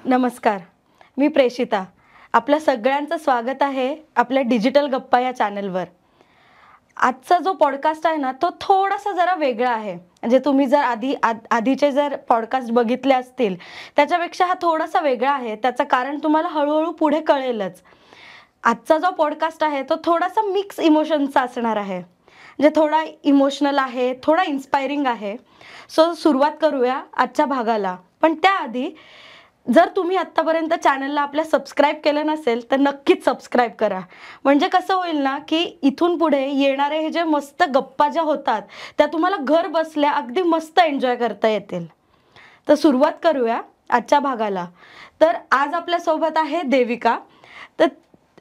नमस्कार, मी प्रेषिता. आपल्या सगळ्यांचं स्वागत आहे आपल्या डिजिटल गप्पा या चॅनलवर. आजचा जो पॉडकास्ट आहे ना, तो थोडासा जरा वेगळा आहे. म्हणजे तुम्ही जर आधीचे जर पॉडकास्ट बघितले असतील, त्याच्यापेक्षा हा थोडासा वेगळा आहे. त्याचं कारण तुम्हाला हळूहळू पुढे कळेलच. आजचा जो पॉडकास्ट आहे तो थोडासा मिक्स इमोशनचा असणार आहे. म्हणजे थोडा इमोशनल आहे, थोडा इन्स्पायरिंग आहे. सो सुरुवात करूया आजच्या भागाला. पण त्याआधी जर तुम्ही आत्तापर्यंत चॅनलला आपल्या सबस्क्राईब केलं नसेल तर नक्कीच सबस्क्राईब करा. म्हणजे कसं होईल ना, की इथून पुढे येणारे हे जे मस्त गप्पा ज्या होतात त्या तुम्हाला घर बसल्या अगदी मस्त एन्जॉय करता येतील. तर सुरुवात करूया आजच्या भागाला. तर आज आपल्यासोबत आहे देविका. तर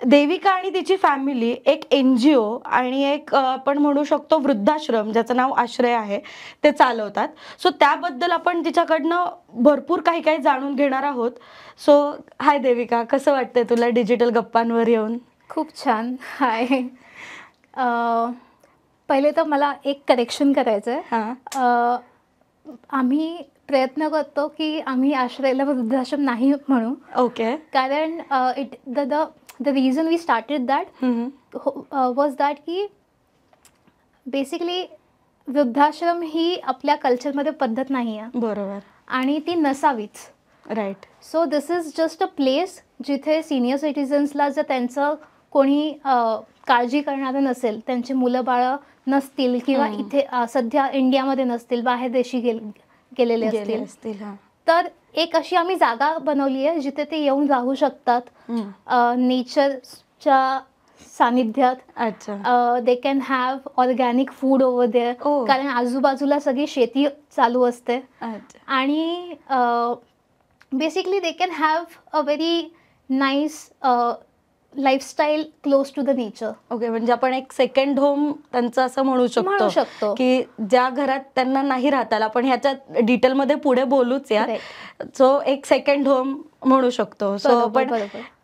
देविका आणि तिची फॅमिली एक NGO आणि एक आपण म्हणू शकतो वृद्धाश्रम, ज्याचं नाव आश्रय आहे, ते चालवतात. सो त्याबद्दल आपण तिच्याकडनं भरपूर काही काही जाणून घेणार आहोत. सो हाय देविका, कसं वाटतंय तुला डिजिटल गप्पांवर येऊन? खूप छान. हाय. पहिले तर मला एक करेक्शन करायचं आहे. हां. आम्ही प्रयत्न करतो की आम्ही आश्रयाला वृद्धाश्रम नाही म्हणू. ओके. कारण the reason we started that was that की बेसिकली वृद्धाश्रम ही आपल्या कल्चरमध्ये पद्धत नाही आहे. बरोबर. आणि ती नसावीच. Right. So this is just a place जिथे सिनियर सिटिझन्सला जर त्यांचं कोणी काळजी करणारं नसेल, त्यांची मुलं बाळं नसतील किंवा इथे सध्या इंडियामध्ये नसतील, बाहेर देशी गेलेले असतील, तर एक अशी आम्ही जागा बनवली आहे जिथे ते येऊन राहू शकतात नेचरच्या सानिध्यात. अच्छा. They can have organic food over there. कारण आजूबाजूला सगळी शेती चालू असते. आणि basically they can have a very nice lifestyle close to the nature. Okay. म्हणजे आपण एक सेकंड होम त्यांचं असं म्हणू शकतो की ज्या घरात त्यांना नाही राहता आलं, आपण ह्याच्यात डिटेलमध्ये पुढे बोलूच या. सो एक सेकंड होम म्हणू शकतो. सो आपण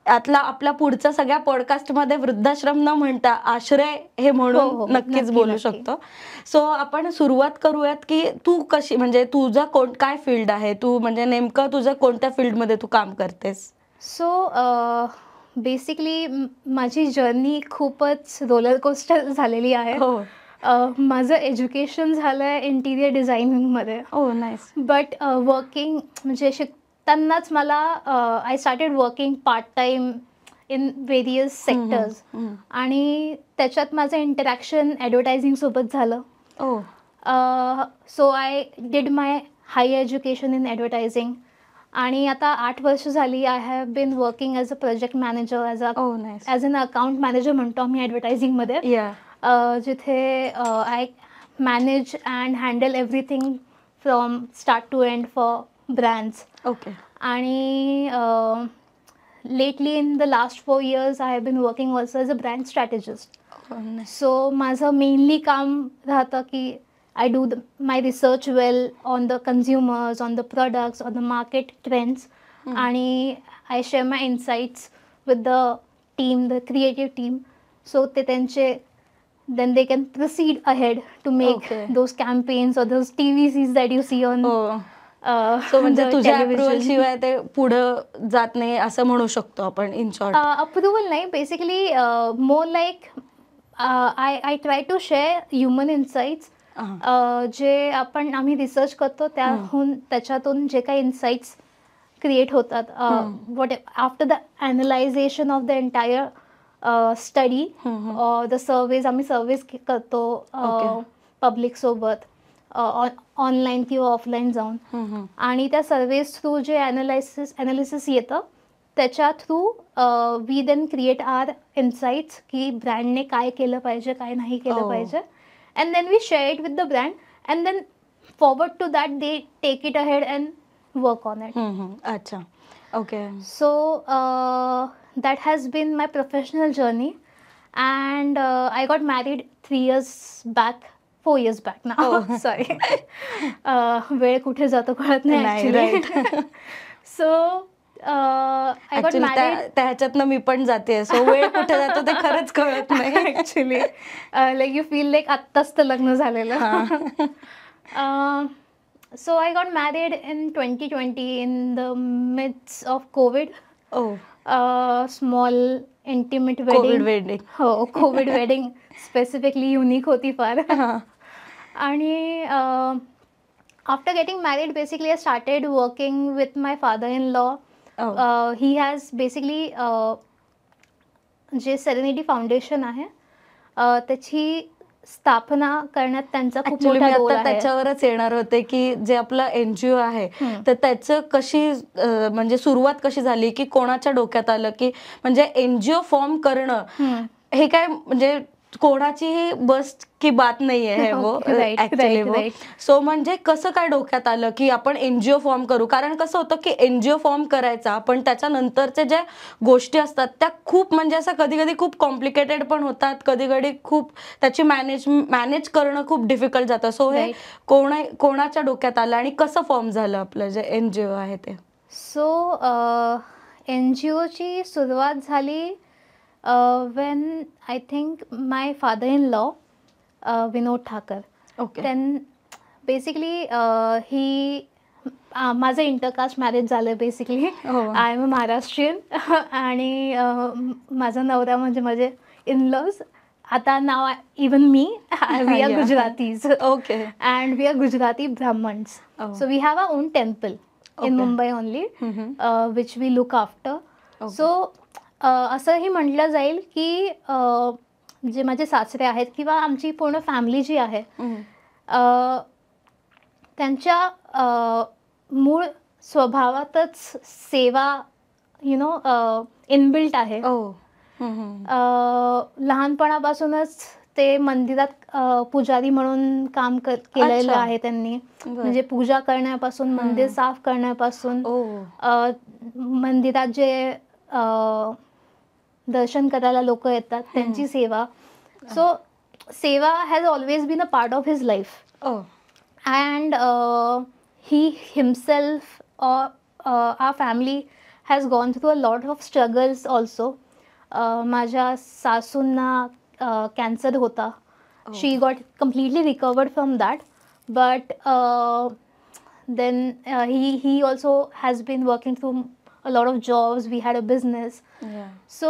यातला आपल्या पुढच्या सगळ्या पॉडकास्टमध्ये वृद्धाश्रम न म्हणता आश्रय हे म्हणून नक्कीच बोलू शकतो. सो आपण सुरुवात करूयात की तू कशी, म्हणजे तुझा काय फील्ड आहे, तू म्हणजे नेमकं तुझं कोणत्या फील्डमध्ये तू काम करतेस? सो बेसिकली माझी जर्नी खूपच रोलर कोस्टर झालेली आहे. माझं एज्युकेशन झालं आहे इंटिरियर डिझायनिंगमध्ये. नाईस. बट वर्किंग म्हणजे शिकतानाच मला I started working part time in various sectors. आणि त्याच्यात माझं इंटरॅक्शन ॲडव्हर्टायझिंगसोबत झालं. So I did my higher education in advertising. आणि आता 8 वर्ष झाली I have been working as a project manager, as an account manager म्हणतो आम्ही ॲडव्हर्टायझिंगमध्ये. जिथे I manage and handle everything from start to end for brands. Okay. आणि lately in the last 4 years I have been working also as a brand strategist. So माझं mainly काम राहतं की I do my research well on the consumers, on the products, on the market trends. And I share my insights with the team, the creative team. So then they can proceed ahead to make those campaigns or those TVCs that you see on so म्हणजे तुझ्या approval शिवाय ते पुढं जात नाही असं म्हणू शकतो आपण इन शॉर्ट. अप्रुव्हल नाही, basically more like I try to share human insights. जे आम्ही रिसर्च करतो त्याच्यातून जे काही इन्साइट्स क्रिएट होतात, what after the analysation of the entire study the surveys, आम्ही सर्वेज करतो पब्लिकसोबत ऑनलाईन किंवा ऑफलाईन जाऊन. आणि त्या सर्वेज थ्रू जे ॲनालिसिस येतं त्याच्या through we then create our insights की ब्रँडने काय केलं पाहिजे, काय नाही केलं पाहिजे. And then we share it with the brand, and then forward to that they take it ahead and work on it. Acha. Okay. So that has been my professional journey, and I got married 4 years back now. Sorry. वेळ कुठे जातो कळत नाही actually. So I got married. त्याच्यातनं मी पण जाते. So वेळ कुठे जातो ते खरंच कळत नाही actually. Like you feel like आत्ताच तर लग्न झालेलं. So I got married in 2020 in the midst of COVID. Small intimate wedding. Covid wedding. हो, कोविड वेडिंग स्पेसिफिकली युनिक होती फार. आणि after getting married basically I started working with my father in law. He has basically जे serenity foundation आहे त्याची स्थापना करण्यात त्यांचा खूप ऍक्च्युली मोठा मी रोल आता आहे. त्याच्यावरच येणार होते की जे आपलं एनजीओ आहे तर त्याचं कशी म्हणजे सुरुवात कशी झाली की कोणाच्या डोक्यात आलं की म्हणजे एनजीओ फॉर्म करणं हे काय म्हणजे कोणाचीही बस की बात नाही आहे वो ऍक्च्युली वो. सो म्हणजे कसं काय डोक्यात आलं की आपण एनजीओ फॉर्म करू. कारण कसं होतं की एनजीओ फॉर्म करायचा पण त्याच्यानंतरच्या ज्या गोष्टी असतात त्या खूप म्हणजे असं कधी कधी खूप कॉम्प्लिकेटेड पण होतात. कधी कधी खूप त्याची मॅनेज करणं खूप डिफिकल्ट जातं. सो हे कोणाच्या डोक्यात आलं आणि कसं फॉर्म झालं आपलं जे एनजीओ आहे ते. सो एनजीओची सुरुवात झाली when I think my father-in-law, Vinod Thakur. Okay. Then basically माझं इंटरकास्ट मॅरेज झालं basically. I am a Maharashtrian आणि माझा नवरा म्हणजे माझे इनलॉज. आता नाव इवन मी we are Gujaratis. Okay. And we are Gujarati Brahmins. So we have a own temple in Mumbai only which we look after. So असंही म्हटलं जाईल की जे माझे सासरे आहेत किंवा आमची पूर्ण फॅमिली जी आहे त्यांच्या मूळ स्वभावातच सेवा इनबिल्ट आहे. लहानपणापासूनच ते मंदिरात पुजारी म्हणून काम केलेलं आहे त्यांनी. म्हणजे पूजा करण्यापासून मंदिर साफ करण्यापासून मंदिरात जे दर्शन करायला लोक येतात त्यांची सेवा. So seva has always been a part of his life. And he himself our family has gone through a lot of struggles also. माझ्या सासूंना कॅन्सर होता. She got completely recovered from that. But then he also has been working through a lot of jobs. We had a business. So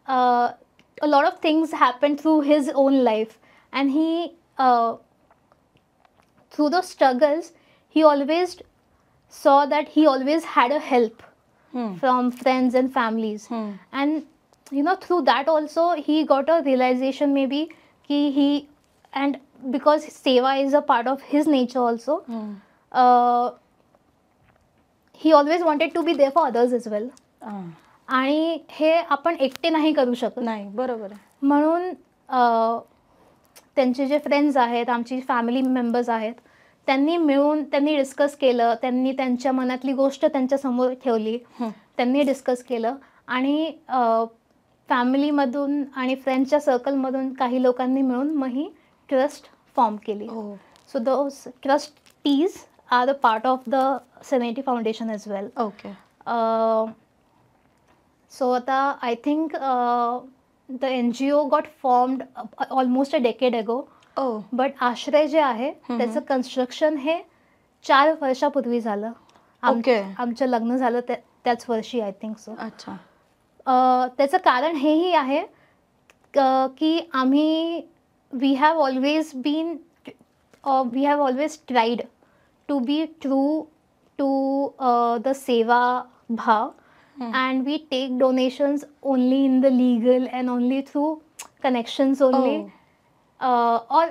a lot of things happened through his own life, and he through those struggles he always saw that he always had a help from friends and families. And through that also he got a realization maybe and because seva is a part of his nature also. He always wanted to be there for others as well. आणि हे आपण एकटे नाही करू शकत. नाही, बरोबर आहे. म्हणून त्यांचे जे फ्रेंड्स आहेत, आमची फॅमिली मेंबर्स आहेत, त्यांनी डिस्कस केलं. त्यांनी त्यांच्या मनातली गोष्ट त्यांच्यासमोर ठेवली. त्यांनी डिस्कस केलं आणि फॅमिलीमधून आणि फ्रेंड्सच्या सर्कलमधून काही लोकांनी मिळून मग ही ट्रस्ट फॉर्म केली. So those trustees are the part of the Serenity Foundation as well. Okay. So I think the NGO got formed almost a decade ago. But आश्रय जे आहे त्याचं कन्स्ट्रक्शन हे 4 वर्षापूर्वी झालं. आमचं लग्न झालं त्याच वर्षी आय थिंक सो. अच्छा. त्याचं कारण हेही आहे की we have always tried to be true to the seva bhav, and we take donations only in the legal and only through connections only. Or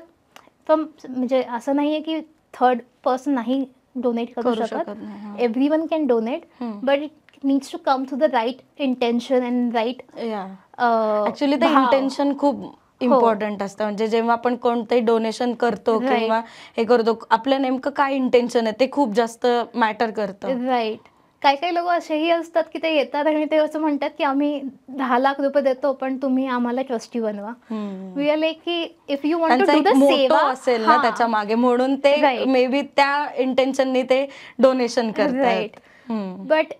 from म्हणजे असं नाही आहे की थर्ड पर्सन नाही डोनेट करू शकत. Everyone can donate, but it needs to come to the right intention and right. Actually ते intention खूप इम्पॉर्टंट असतं. म्हणजे जेव्हा आपण कोणतंही डोनेशन करतो किंवा हे करतो आपलं नेमकं काय इंटेन्शन आहे ते खूप जास्त मॅटर करतं. राईट. काही लोक असेही असतात की ते येतात आणि ते असं म्हणतात की आम्ही 10 लाख रुपये देतो पण तुम्ही आम्हाला ट्रस्टी बनवा. वी आर लाईक की if you want to do the seva असेल ना त्याच्या मागे म्हणून ते मे बी त्या इंटेन्शननी ते डोनेशन करतात. Right. But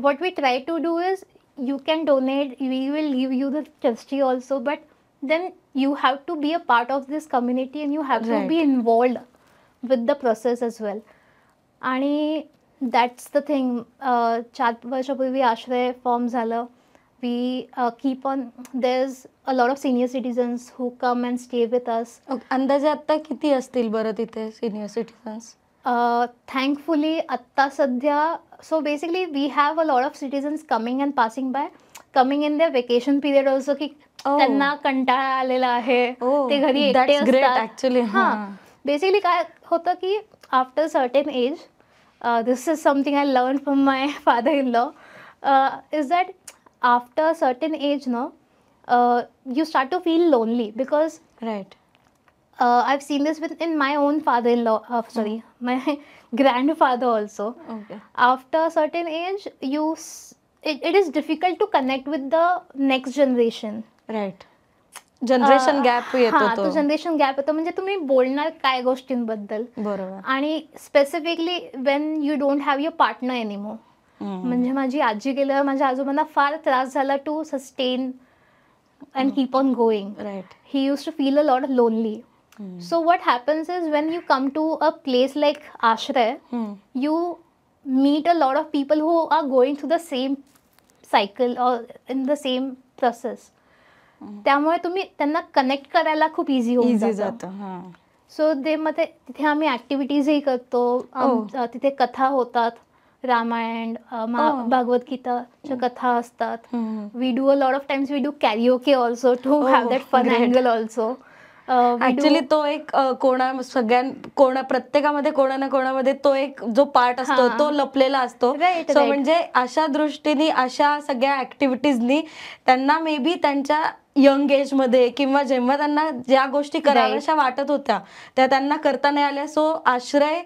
what we try to do is you can donate, we will give you the trustee also, but then you have to be a part of this community and you have to be involved. with the process as well. आणि that's the thing. 4 वर्षापूर्वी आश्रय form झालं. We keep on. There's a lot of senior citizens who come and stay with us. अंदाजे आता किती असतील बरं तिथे सिनियर सिटीजन्स? Thankfully, आत्ता सध्या, so basically we have a lot of citizens coming and passing by, coming in their vacation period also, की त्यांना कंटाळा आलेला आहे, ते घरी एकटे असतात. ऍक्च्युली बेसिकली काय होतं की after certain age, this is something I learn from my father in law, is that after certain age you start to feel lonely because right. I've seen this in my own father-in-law, my grandfather also. Okay. After a certain age, it is difficult to connect with the next generation. Right. Generation gap येतो तो generation gap येतो. म्हणजे तुम्ही बोलणार काय गोष्टींबद्दल, बरोबर. आणि specifically when you don't have your partner anymore. म्हणजे माझी आजी गेल्यावर माझ्या आजोबांना फार त्रास झाला to sustain and keep on going. Right. He used to feel a lot lonely. So what happens is when you come to a place like Ashray, you meet a lot of people who are going through the same cycle or in the same process. त्यामुळे तुम्ही त्यांना connect करायला खूप easy होऊन जातं. So मग तिथे आम्ही ॲक्टिव्हिटीजही करतो. तिथे कथा होतात, रामायण, भागवत गीताच्या कथा असतात. We do a lot of times we do karaoke also to have that fun angle also. Actually तो एक प्रत्येकामध्ये कोणा ना कोणामध्ये तो एक जो पार्ट असतो तो लपलेला असतो. सो म्हणजे अशा दृष्टीने अशा सगळ्या ऍक्टिव्हिटीजनी त्यांना मे बी त्यांच्या यंग एज मध्ये किंवा जेव्हा त्यांना ज्या गोष्टी कराव्याशा वाटत होत्या त्या त्यांना करता नाही आल्या. सो आश्रय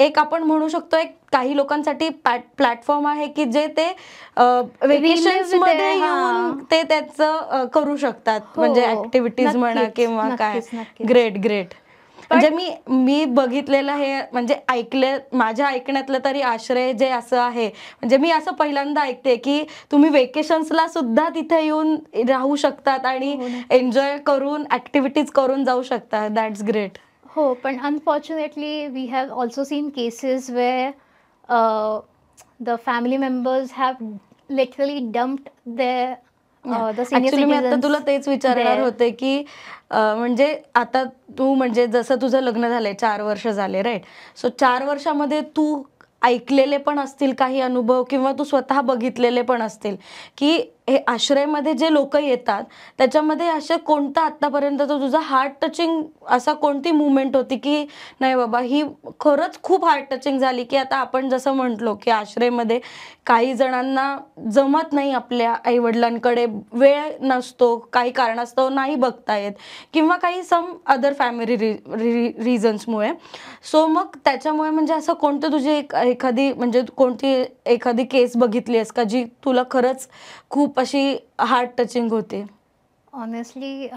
एक आपण म्हणू शकतो एक काही लोकांसाठी प्लॅटफॉर्म आहे की जे ते वेकेशन्स मध्ये येऊन ते त्याचं करू शकतात. म्हणजे ऍक्टिव्हिटीज म्हणा किंवा काय. Great great. म्हणजे मी बघितलेलं हे म्हणजे माझ्या ऐकण्यातलं तरी आश्रय जे असं आहे, म्हणजे मी असं पहिल्यांदा ऐकते की तुम्ही वेकेशन्सला सुद्धा तिथे येऊन राहू शकतात आणि एन्जॉय करून ऍक्टिव्हिटीज करून जाऊ शकतात. That's great. हो, पण unfortunately we have also seen cases where the family members have literally dumped there actually मी आता तुला तेच विचारणार होते की म्हणजे आता तू म्हणजे जसं तुझं लग्न झालंय 4 वर्ष झाले, राईट. सो 4 वर्षामध्ये तू ऐकलेले पण असतील काही अनुभव किंवा तू स्वतः बघितलेले पण असतील की हे आश्रयमध्ये जे लोक येतात त्याच्यामध्ये असे कोणता आतापर्यंतचा तुझा हार्ट टचिंग असा कोणती मुवमेंट होती की नाही बाबा ही खरंच खूप हार्ट टचिंग झाली, की आता आपण जसं म्हटलो की आश्रयमध्ये काही जणांना जमत नाही, आपल्या आईवडिलांकडे वेळ नसतो, काही कारणास्तव नाही बघता येत किंवा काही सम अदर फॅमिली रिझन्समुळे. सो मग त्याच्यामुळे म्हणजे असं कोणतं तुझी एखादी म्हणजे कोणती एखादी केस बघितली आहेस का जी तुला खरंच खूप अशी हार्ट टचिंग होते? ऑनेस्टली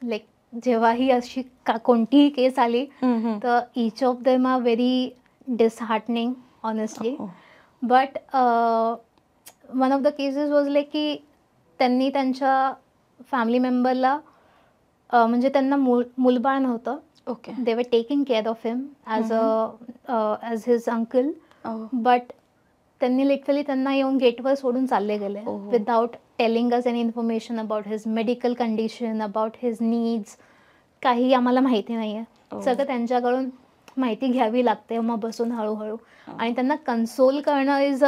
लाईक जेव्हा ही अशी कोणतीही केस आली तर each of them are very disheartening honestly. But one of the cases was like की त्यांनी त्यांच्या फॅमिली मेंबरला म्हणजे त्यांना मूलबाळ नव्हतं. Okay. They were taking care of him as his uncle. But त्यांनी लिटरली त्यांना येऊन गेटवर सोडून चालले गेले without telling us any information about his medical condition, about his needs. काही आम्हाला माहिती नाही आहे. सगळं त्यांच्याकडून माहिती घ्यावी लागते मग बसून हळूहळू. आणि त्यांना कन्सोल करणं is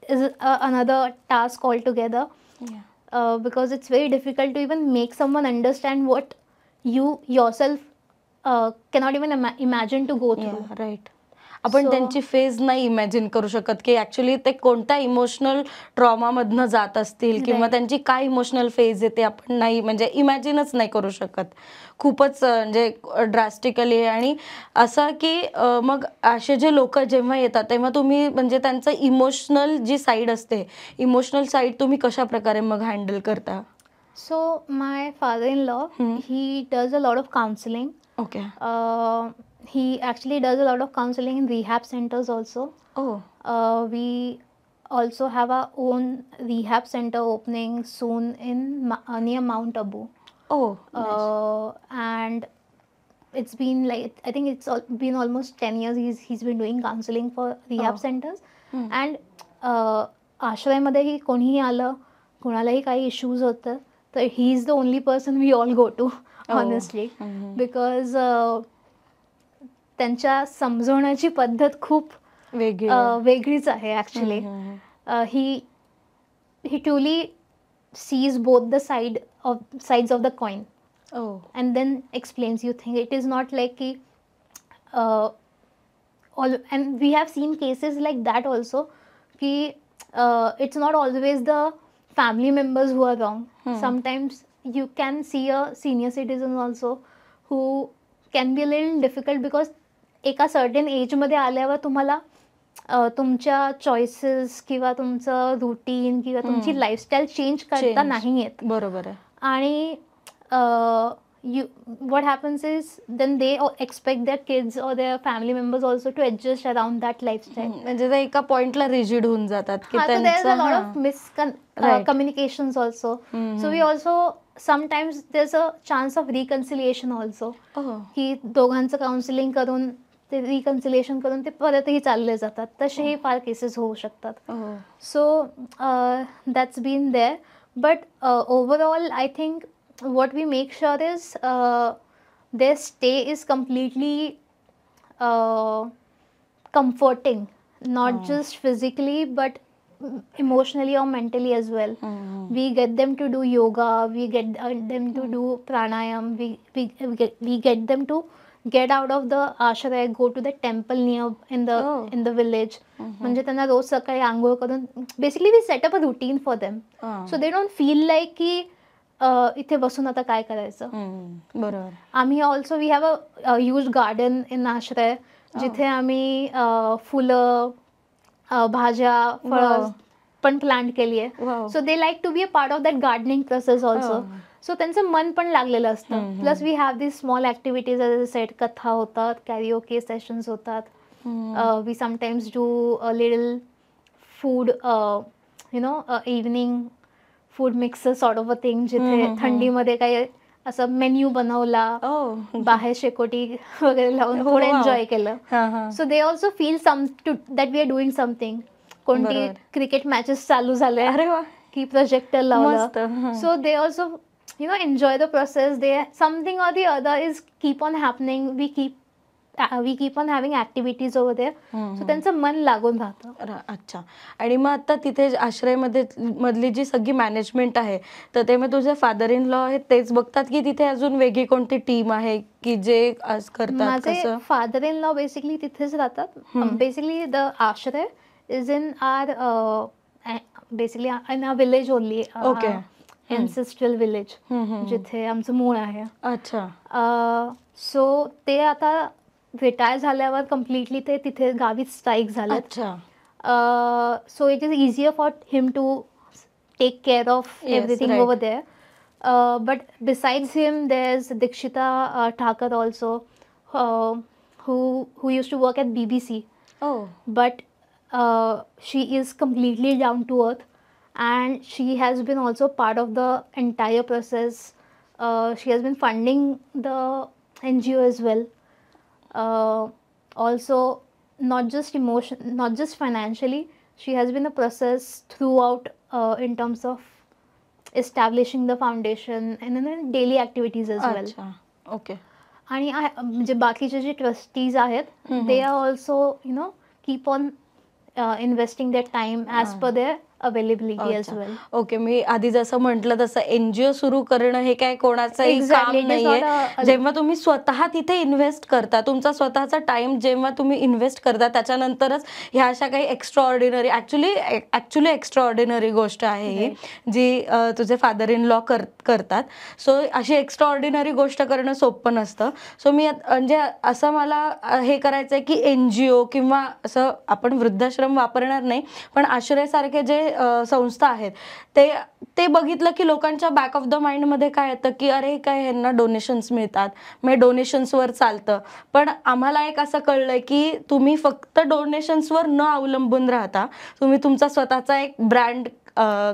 another task all together. Because it's very difficult to even make someone understand what you yourself cannot even imagine to go through. Right. आपण त्यांची फेज नाही इमॅजिन करू शकत की ऍक्च्युली ते कोणत्या इमोशनल ट्रॉमामधनं जात असतील किंवा त्यांची काय इमोशनल फेज आहे ते आपण नाही म्हणजे इमॅजिनच नाही करू शकत. खूपच म्हणजे ड्रास्टिकली. आणि असं की मग असे जे लोक जेव्हा येतात तेव्हा तुम्ही म्हणजे त्यांचं इमोशनल जी साईड असते, इमोशनल साईड तुम्ही कशा प्रकारे मग हँडल करता? So my father-in-law, he does a lot of counseling. Okay. He actually does a lot of counseling in rehab centers also. Oh. We also have our own rehab center opening soon in near Mount Abu. Oh, nice. And it's been like, I think it's been almost 10 years he's been doing counseling for rehab centers. And आश्रयमध्येही कोणीही आलं, कोणालाही काही issues होतं, तर he is the only person we all go to honestly, because त्यांच्या समजवण्याची पद्धत खूप वेगळीच आहे actually. he truly sees both the sides of the coin. And then explains you think it is not like ki, and we have seen cases like that also ki it's not always the family members who are wrong. Sometimes you can see a senior citizen also who can be a little difficult because एका certain एजमध्ये आल्यावर तुम्हाला तुमच्या choices किंवा तुमचं routine किंवा तुमची lifestyle change करता नाही येत. बरोबर आहे. आणि what happens is then they expect their kids or their family members also to adjust around that lifestyle. म्हणजे ते एका पॉइंटला रिजिड होऊन जातात की so there is a lot of miscommunications also. So we also sometimes there's a chance of reconciliation also. की दोघांचं counselling करून ते रिकन्सिलेशन करून ते परतही चालले जातात. तसेही फार केसेस होऊ शकतात. So that's been there. But overall I think what we make sure is their stay is completely comforting, not just physically but emotionally or mentally as well. We get them to do yoga, we get them to do pranayam, we get them to get out of the ashraya, go to the temple near in the village. म्हणजे त्यांना रोज सकाळी आंघोळ करून basically we set up a routine for them, so they don't feel like की इथे बसून आता काय करायचं. बरोबर. आम्ही also we have a huge garden in Aashray, जिथे आम्ही फुलं, भाज्या, फळं पण प्लांट केली आहे. So they like to be a part of that gardening process also. So त्यांचं मन पण लागलेलं असतं. Plus we have this small activities as a set. कथा होतात, कॅरिओके सेशन्स होतात. We sometimes do a little food evening food mixer sort of a thing, जिथे थंडीमध्ये काही असं मेन्यू बनवला, बाहेर शेकोटी वगैरे लावून थोडं एन्जॉय केलं. So they also feel that we are doing something. कोणती क्रिकेट मॅचेस चालू झाले की प्रोजेक्टर लावलं. So they also enjoy the process. Something or the other is keep on happening. We keep on having activities over there. So त्यांचं मन लागून राहतं. अच्छा. आणि मग आता तिथे आश्रयमध्ये मधली जी सगळी मॅनेजमेंट आहे, तर ते मग तुझे फादर इन लॉ आहेत तेच बघतात की तिथे अजून वेगळी कोणती टीम आहे की जे करतात? माझे फादर इन लॉ बेसिकली तिथेच राहतात. Basically the Ashray is in our basically in our village only. Okay. Ancestral village, जिथे आमचं मूळ आहे. अच्छा. सो ते आता रिटायर झाल्यावर कम्प्लिटली ते तिथे गावीच स्थायिक झाले. अच्छा. So it is easier for him to take care of everything over there. But besides him there is Dikshita Thakar also, who used to work at BBC. But she is completely down to earth. And she has been also part of the entire process. She has been funding the NGO as well. Also, not just financially, she has been a process throughout in terms of establishing the foundation and then daily activities as well. Okay. आणि म्हणजे बाकीचे जे trustees आहेत, they are also keep on investing their time as per their availability as well. Okay. मी आधी जसं म्हटलं तसं एनजीओ सुरू करणं हे काय कोणाचंही काम नाहीये. जेव्हा तुम्ही स्वतः तिथे इन्व्हेस्ट करता, तुमचा स्वतःचा टाइम जेव्हा तुम्ही इन्व्हेस्ट करता, त्याच्यानंतरच ह्या अशा काही एक्स्ट्राऑर्डिनरी ॲक्च्युली एक्स्ट्राऑर्डिनरी गोष्ट आहे ही जी तुझे फादर इन लॉ करतात. सो अशी एक्स्ट्राऑर्डिनरी गोष्ट करणं सोपं नसतं. सो मी म्हणजे असं मला हे करायचं आहे की एनजीओ किंवा असं आपण वृद्धाश्रम वापरणार नाही, पण आश्रयसारखे जे संस्था आहेत ते बघितलं की लोकांच्या बॅक ऑफ द माइंडमध्ये काय येतं की अरे काय ह्यांना डोनेशन्स मिळतात, मग डोनेशन्सवर चालतं. पण आम्हाला एक असं कळलंय की तुम्ही फक्त डोनेशन्सवर न अवलंबून राहता तुम्ही तुमचा स्वतःचा एक ब्रँड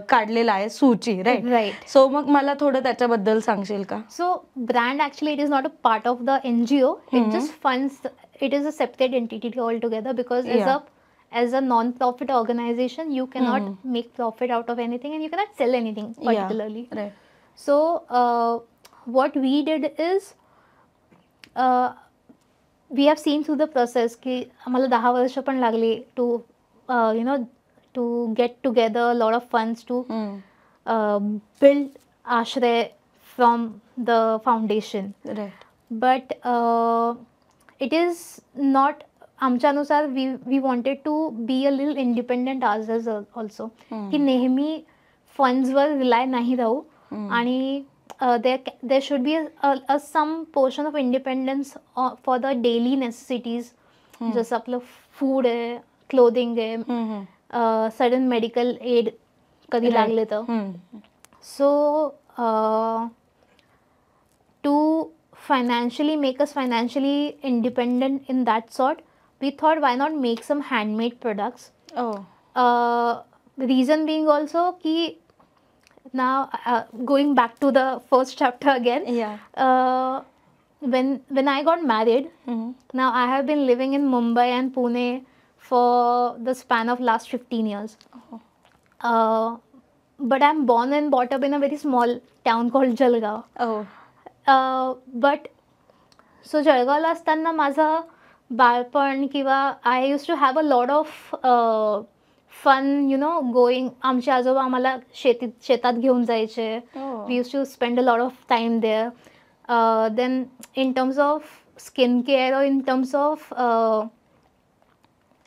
काढलेला आहे सूची, राईट? Right. सो मग मला थोडं त्याच्याबद्दल सांगशील का? So brand actually it is not a part of the NGO. It just funds. It is a separate entity altogether because Yeah. as a non-profit organization, you cannot make profit out of anything and you cannot sell anything particularly. Yeah, right. So what we did is we have seen through the process की आम्हाला 10 वर्ष पण लागली to to get together a lot of funds to build Ashray from the foundation. Right. But it is not आमच्यानुसार we wanted to be a little independent ourselves also. की नेहमी फंड्सवर rely नाही राहू आणि there should be a some portion of independence for the daily necessities. जसं आपलं food आहे, clothing आहे, sudden medical aid कधी लागले तर. So to financially make us financially independent in that sort, we thought why not make some handmade products. Reason being also ki now going back to the first chapter again. Yeah. When I got married, now I have been living in Mumbai and Pune for the span of last 15 years. But I'm born and brought up in a very small town called Jalgaon. But so जळगावला असताना माझं बाळपण किंवा I use to have a lot of fun going. आमचे आजोबा आम्हाला शेतात घेऊन जायचे. We use to spend a lot of time there. Then in terms of skin care और in terms of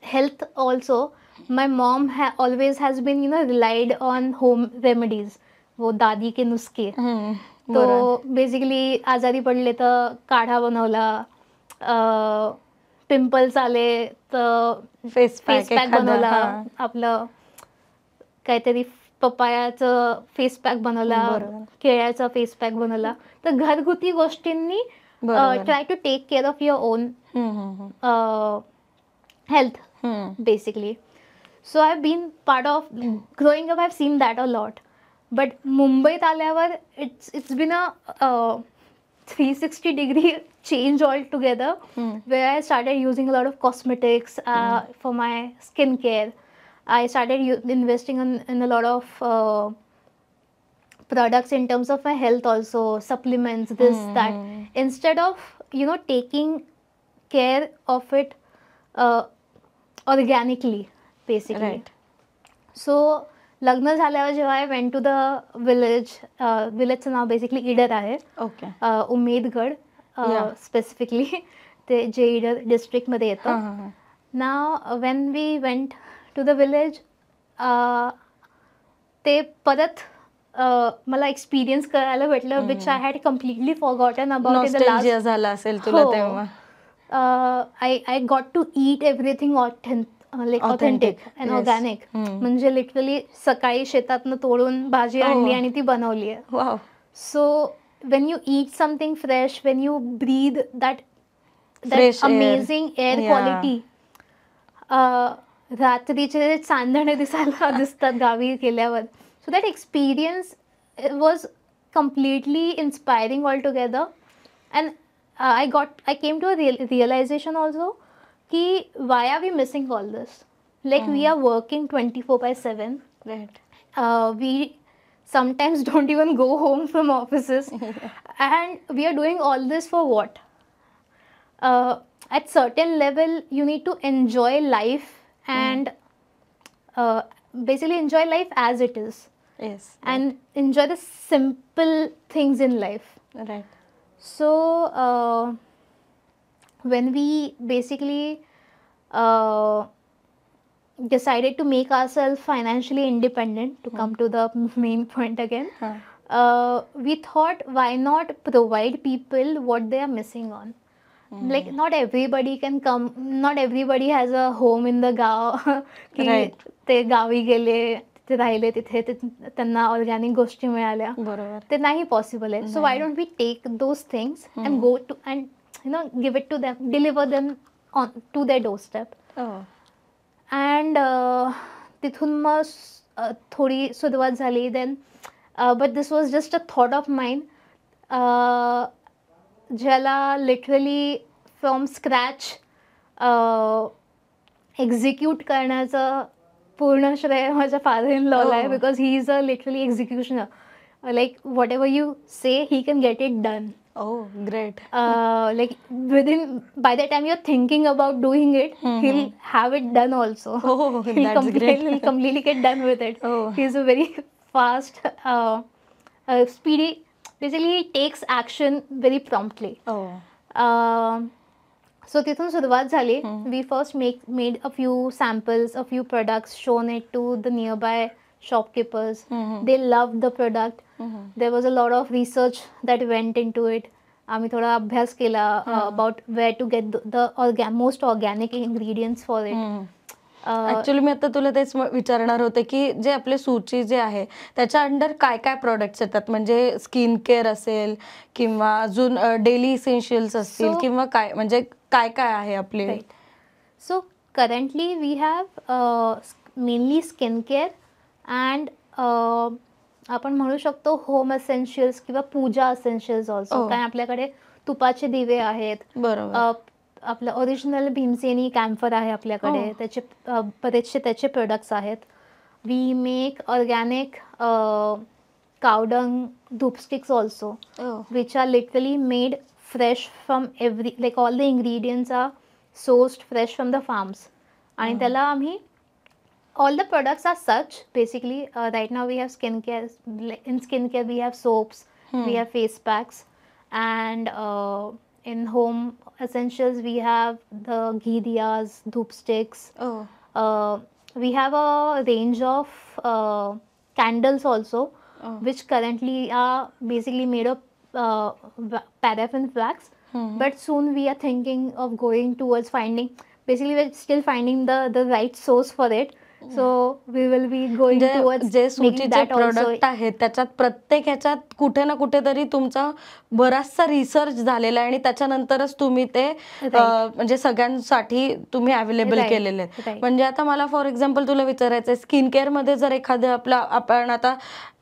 health also, my mom always has been relied on home remedies. वो दादी के नुस्खे. तो बेसिकली आजारी पडले तर काढा बनवला, पिंपल्स आले तर फेस पॅक बनवला, आपलं काहीतरी पपायाचं फेस पॅक बनवला, केळ्याचा फेस पॅक बनवला. तर घरगुती गोष्टींनी try to take care of your own health basically. So I've been part of growing up. I've seen that a lot. But Mumbai आल्यावर it's been a 360-degree change altogether, where I started using a lot of cosmetics for my skincare. I started investing in a lot of products in terms of my health also, supplements, this, that. Instead of taking care of it organically, basically. Right. So लग्न झाल्यावर जेव्हा I went to the विलेजचं नाव basically Idar आहे. Umedgad specifically, ते जे ईडर डिस्ट्रिक्टमध्ये येतं. Now when we went to the village, ते परत मला एक्सपिरियन्स करायला भेटलं, which I had completely forgotten about in the last. झाला असेल तुला तेव्हा. I got to eat everything authentic and organic. म्हणजे लिटरली सकाळी शेतातनं तोडून भाजी आणली आणि ती बनवली आहे. So when you eat something fresh, when you breathe that amazing air quality, रात्रीचे चांदणे दिसतात गावी गेल्यावर. So that experience was completely inspiring altogether. And I came to a realization also ki why are we missing all this? Like we are working 24/7. Right. We sometimes don't even go home from offices. And we are doing all this for what? At certain level you need to enjoy life and basically enjoy life as it is. Yes. And enjoy the simple things in life. Right. So when we basically decided to make ourselves financially independent, to come to the main point again, we thought why not provide people what they are missing on. Like not everybody can come, not everybody has a home in the गाव की ते गावी गेले, ते राहिले तिथे, त्यांना organic गोष्टी मिळाल्या. ते नाही पॉसिबल आहे. So why don't we take those things and go to and give it to them, deliver them on to their door step. And तिथून मग थोडी सुरुवात झाली. Then but this was just a thought of mind, ज्याला literally from scratch execute करण्याचं पूर्ण श्रेय माझ्या फादर इन लॉला आहे. Because he is a literally executioner. Like whatever you say he can get it done. Oh, great. Like by the time you're thinking about doing it, he'll have it done also. Oh, that's great. He'll completely get done with it. Oh. He's a very fast, speedy. Basically, he takes action very promptly. Oh. So तिथून सुरुवात झाली. We first made a few samples, a few products, shown it to the nearby shopkeepers. They loved the product. There was a lot of research that went into it. आम्ही थोडा अभ्यास केला about where to get the most organic ingredients for it. Actually मी आता तुला तेच विचारणार होते की जे आपले सूची जे आहे त्याच्या अंडर काय काय प्रोडक्ट्स येतात, म्हणजे स्किन केअर असेल किंवा अजून डेली इसेन्शियल्स असतील किंवा काय, म्हणजे काय काय आहे आपले. So currently we have mainly skin care and आपण म्हणू शकतो होम एसेन्शियल्स किंवा पूजा एसेन्शियल्स ऑल्सो. कारण आपल्याकडे तुपाचे दिवे आहेत. बरोबर. आपलं ओरिजिनल भीमसेनी कॅम्फर आहे आपल्याकडे. त्याचे बरेचसे त्याचे प्रोडक्ट्स आहेत. We make organic cow dung dhoop sticks also, which are literally made fresh from like all the ingredients are sourced fresh from the farms. आणि त्याला आम्ही all the products are such basically. Right now we have skincare. In skincare we have soaps, we have face packs, and in home essentials we have the ghee diyas, dhoop sticks. We have a range of candles also, which currently are basically made of paraffin wax. But soon we are thinking of going towards finding, basically we're still finding the right source for it. So we will be going towards जे making सूचीचे that also. Product आहेत त्याच्यात प्रत्येक ह्याच्यात कुठे ना कुठेतरी तुमचा बराचसा रिसर्च झालेला आहे आणि त्याच्यानंतरच तुम्ही ते म्हणजे सगळ्यांसाठी तुम्ही अवेलेबल केलेले आहेत. म्हणजे आता मला फॉर एक्झाम्पल तुला विचारायचं आहे, स्किन केअर मध्ये जर एखादं आपण आता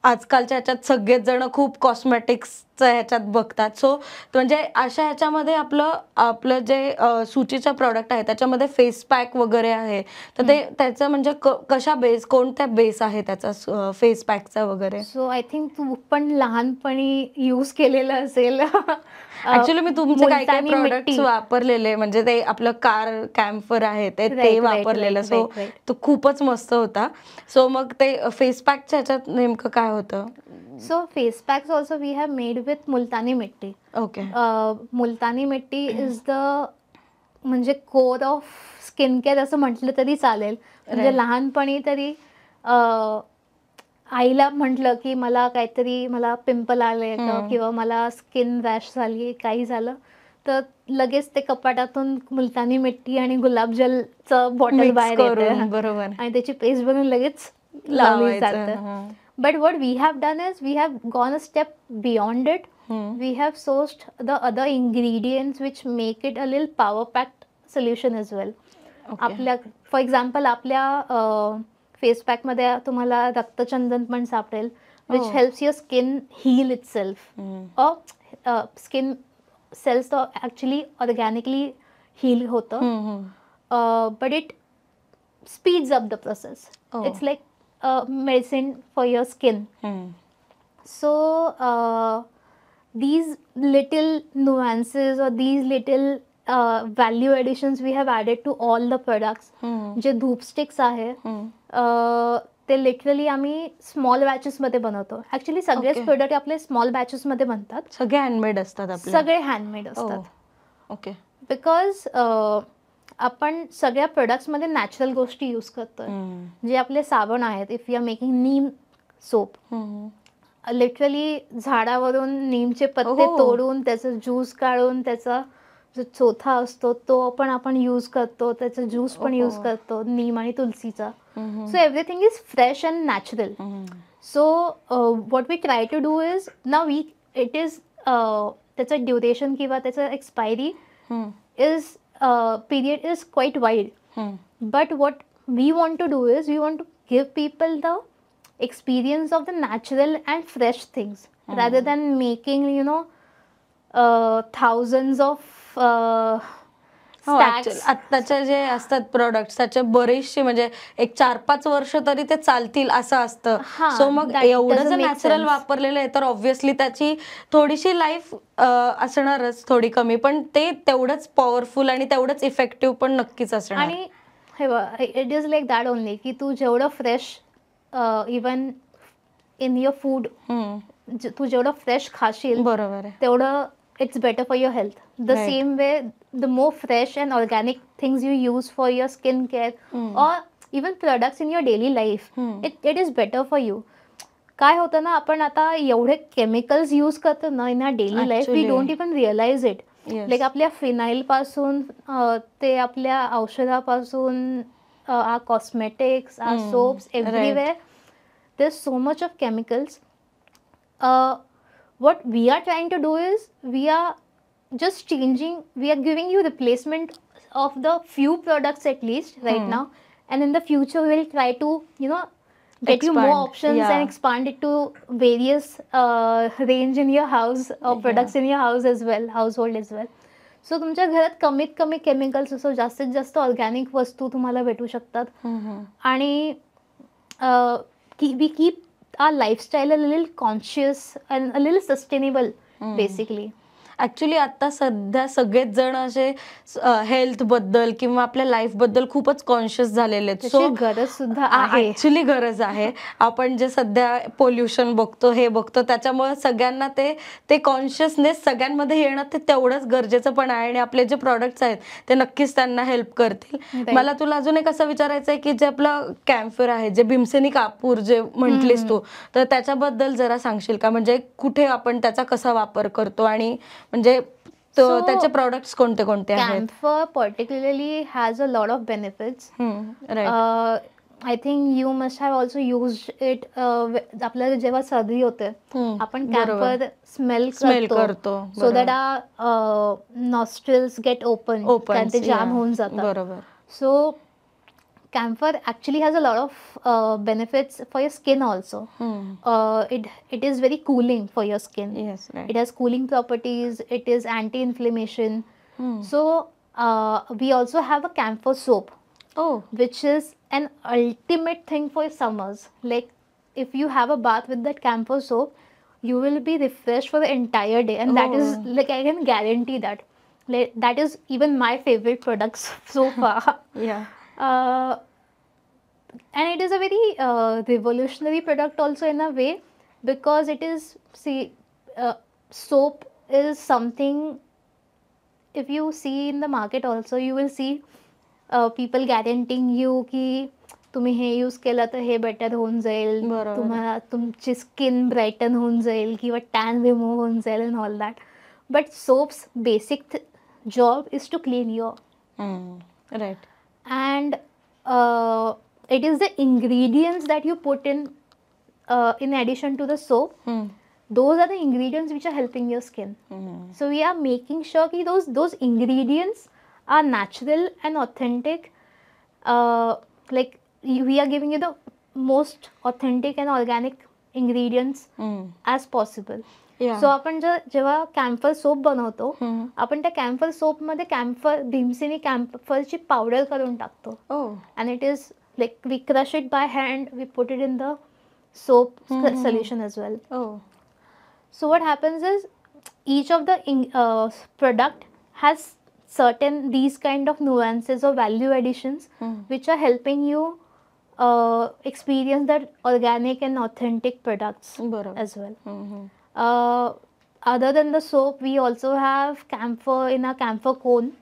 आजकालच्या ह्याच्यात सगळेच जण खूप कॉस्मेटिक्सचं ह्याच्यात बघतात. सो म्हणजे अशा ह्याच्यामध्ये आपलं जे सूचीचं प्रॉडक्ट आहे त्याच्यामध्ये फेस पॅक वगैरे आहे, तर ते त्याचं म्हणजे कशा बेस, कोणत्या बेस आहे त्याचा फेस पॅकचा वगैरे. सो आय थिंक तू पण लहानपणी यूज केलेलं असेल. ऍक्च्युली मी तुमचे काही काही प्रोडक्ट्स वापरलेले, म्हणजे ते आपलं कॅम्फर आहे ते वापरलेलं. सो तो खूपच मस्त होता. सो मग ते फेस पॅकच्या ह्याच्यात नेमकं काय होतं. So face packs also we have made with Multani mitti. Okay. Multani mitti is the म्हणजे कोर ऑफ स्किन केअर असं म्हटलं तरी चालेल. म्हणजे लहानपणी तरी आईला म्हटलं की मला पिंपल आले किंवा मला स्किन रॅश झाली, काही झालं तर लगेच ते कपाटातून मुलतानी मिट्टी आणि गुलाबजलचं बॉटल बाहेर येतं. बरोबर. आणि त्याची पेस्ट बनवून लगेच लावली जातं. But what we have done is we have gone a step beyond it. We have sourced the other ingredients which make it a little power packed solution as well. आपल्या फॉर एक्झाम्पल आपल्या face pack मध्ये तुम्हाला रक्तचंदन पण सापडेल, which helps your skin heal itself. Or skin cells तो actually organically heal होतं. But it speeds up the process. It's like medicine for your skin. So these little nuances or these little value additions we have added to all the products. जे धूप sticks आहे ते literally आम्ही small batches मध्ये बनवतो. Actually सगळेच product आपले small batches मध्ये बनतात. सगळे हँडमेड असतात. सगळे हँडमेड असतात. ओके. बिकॉज आपण सगळ्या प्रोडक्ट्समध्ये नॅचरल गोष्टी यूज करतोय. जे आपले साबण आहेत, if you are making neem soap, literally झाडावरून नीमचे पत्ते तोडून त्याचं ज्यूस काढून त्याचा जो चोथा असतो तो पण आपण यूज करतो, त्याचा ज्यूस पण यूज करतो नीम आणि तुलसीचा. So everything is fresh and natural. So what we try to do is now it is त्याचं ड्युरेशन किंवा त्याचं expiry is period is quite wide. But what we want to do is we want to give people the experience of the natural and fresh things rather than making, you know, thousands of हो, stacks. आत्ताचे जे असतात products त्याचे बरेचसे म्हणजे एक 4-5 वर्ष तरी ते चालतील असं असतं. हा, सो मग that एवढं doesn't जर make नॅचरल sense. वापरलेलं आहे तर ऑब्व्हियसली त्याची थोडीशी लाईफ असणारच, थोडी कमी, पण ते तेवढंच पॉवरफुल आणि तेवढंच इफेक्टिव्ह पण नक्कीच असणार. आणि हे बघ, it is like that only की तू जेवढं fresh even in your food तू जेवढं फ्रेश खाशील बरोबर आहे. तेवढं it's better for your health. The Right. Same way the more fresh and organic things you use for your skin care or even products in your daily life, it is better for you. काय होतं ना, आपण आता एवढे chemicals use करतो ना in our daily life, we Actually. Don't even realize it. Yes. Like आपल्या phenyl पासून ते आपल्या औषधापासून cosmetics, soaps, everywhere there's so much of chemicals. What we are trying to do is we are just changing, we are giving you replacement of the few products at least right now, and in the future we'll try to, you know, get you more Expand, options yeah. and expand it to various range in your house or products in your house as well, household as well. So तुमच्या घरात कमीत कमी chemicals असो, जास्तीत जास्त organic वस्तू तुम्हाला भेटू शकतात. आणि we keep our lifestyle a little conscious and a little sustainable basically. Actually आता सध्या सगळेच जण असे हेल्थ बद्दल किंवा आपल्या लाईफ बद्दल खूपच कॉन्शियस झालेले आहेत. सो गरज सुद्धा आहे, ऍक्च्युली गरज आहे. आपण जे सध्या पोल्युशन बघतो, हे बघतो, त्याच्यामुळे सगळ्यांना ते कॉन्शियसनेस सगळ्यांमध्ये येणं ते तेवढंच गरजेचं पण आहे. आणि आपले जे प्रॉडक्ट्स आहेत ते नक्कीच त्यांना हेल्प करतील. मला तुला अजून एक असं विचारायचं आहे की जे आपलं कॅम्फर आहे, जे भीमसेनी कापूर जे म्हटलीस तू, तर त्याच्याबद्दल जरा सांगशील का? म्हणजे कुठे आपण त्याचा कसा वापर करतो आणि म्हणजे त्याचे प्रोडक्ट्स कोणते कोणते आहेत? Camphor particularly has a lot of benefits. Right. I think you must have also used it. आपल्याला जेव्हा सर्दी होते आपण कॅम्फर स्मेल करतो so that our nostrils get open, ते जाम होऊन जातात. बरोबर. So camphor actually has a lot of benefits for your skin also. It is very cooling for your skin. Yes, right. It has cooling properties. It is anti-inflammation. So we also have a camphor soap, which is an ultimate thing for summers. Like if you have a bath with that camphor soap, you will be refreshed for the entire day, and that is like I can guarantee that. Like, that is even my favorite products so far. Yeah. And it is a very revolutionary product also in a way, because it is, soap is something, if you see in the market also, you will see people guaranteeing you की तुम्ही हे use केलं तर हे better होऊन जाईल, तुम्हाला तुमची स्किन ब्राईटन होऊन जाईल किंवा टॅन रिमूव्ह होऊन जाईल and all that. But soaps basic job is to clean your. Right. And it is the ingredients that you put in addition to the soap. Those are the ingredients which are helping your skin. So we are making sure that those ingredients are natural and authentic. Like we are giving you the most authentic and organic ingredients as possible. So आपण जेव्हा camphor soap बनवतो, आपण त्या camphor soap मध्ये Bhimseni कॅम्फरची powder करून टाकतो. And it is like we crush it by hand, we put it in the soap solution as well. So what happens is each of the product has certain these kind of nuances or value additions which are helping you experience that organic and authentic products as well. Other than the soap, we also have camphor in a camphor cone.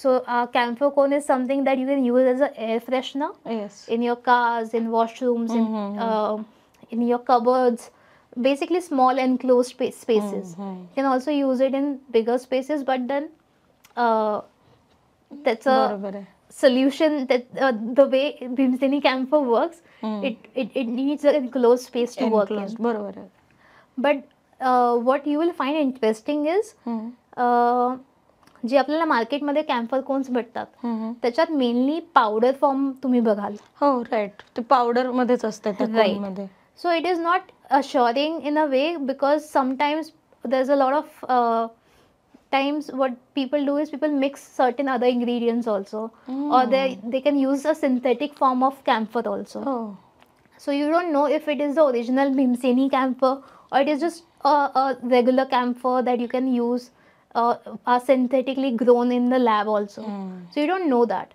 So camphor cone is something that you can use as an air freshener in your cars, in washrooms, in your cupboards, basically small enclosed spaces. You can also use it in bigger spaces, but then that's a solution that the way Bhimseni camphor works, it needs an enclosed space to work in. But what you will find interesting is जे आपल्याला मार्केटमध्ये camphor cons भेटतात त्याच्यात mainly powder form तुम्ही बघाल. हो right, ते powder मध्येच असते त्या Right. कोनमध्ये. So it is not assuring in a way, because sometimes there's a lot of times what people do is people mix certain other ingredients also, or they can use a synthetic form of camphor also. हो. So you don't know if it is the original Bhimseni camphor or it is just a regular camphor that you can use, are synthetically grown in the lab also. So you don't know that.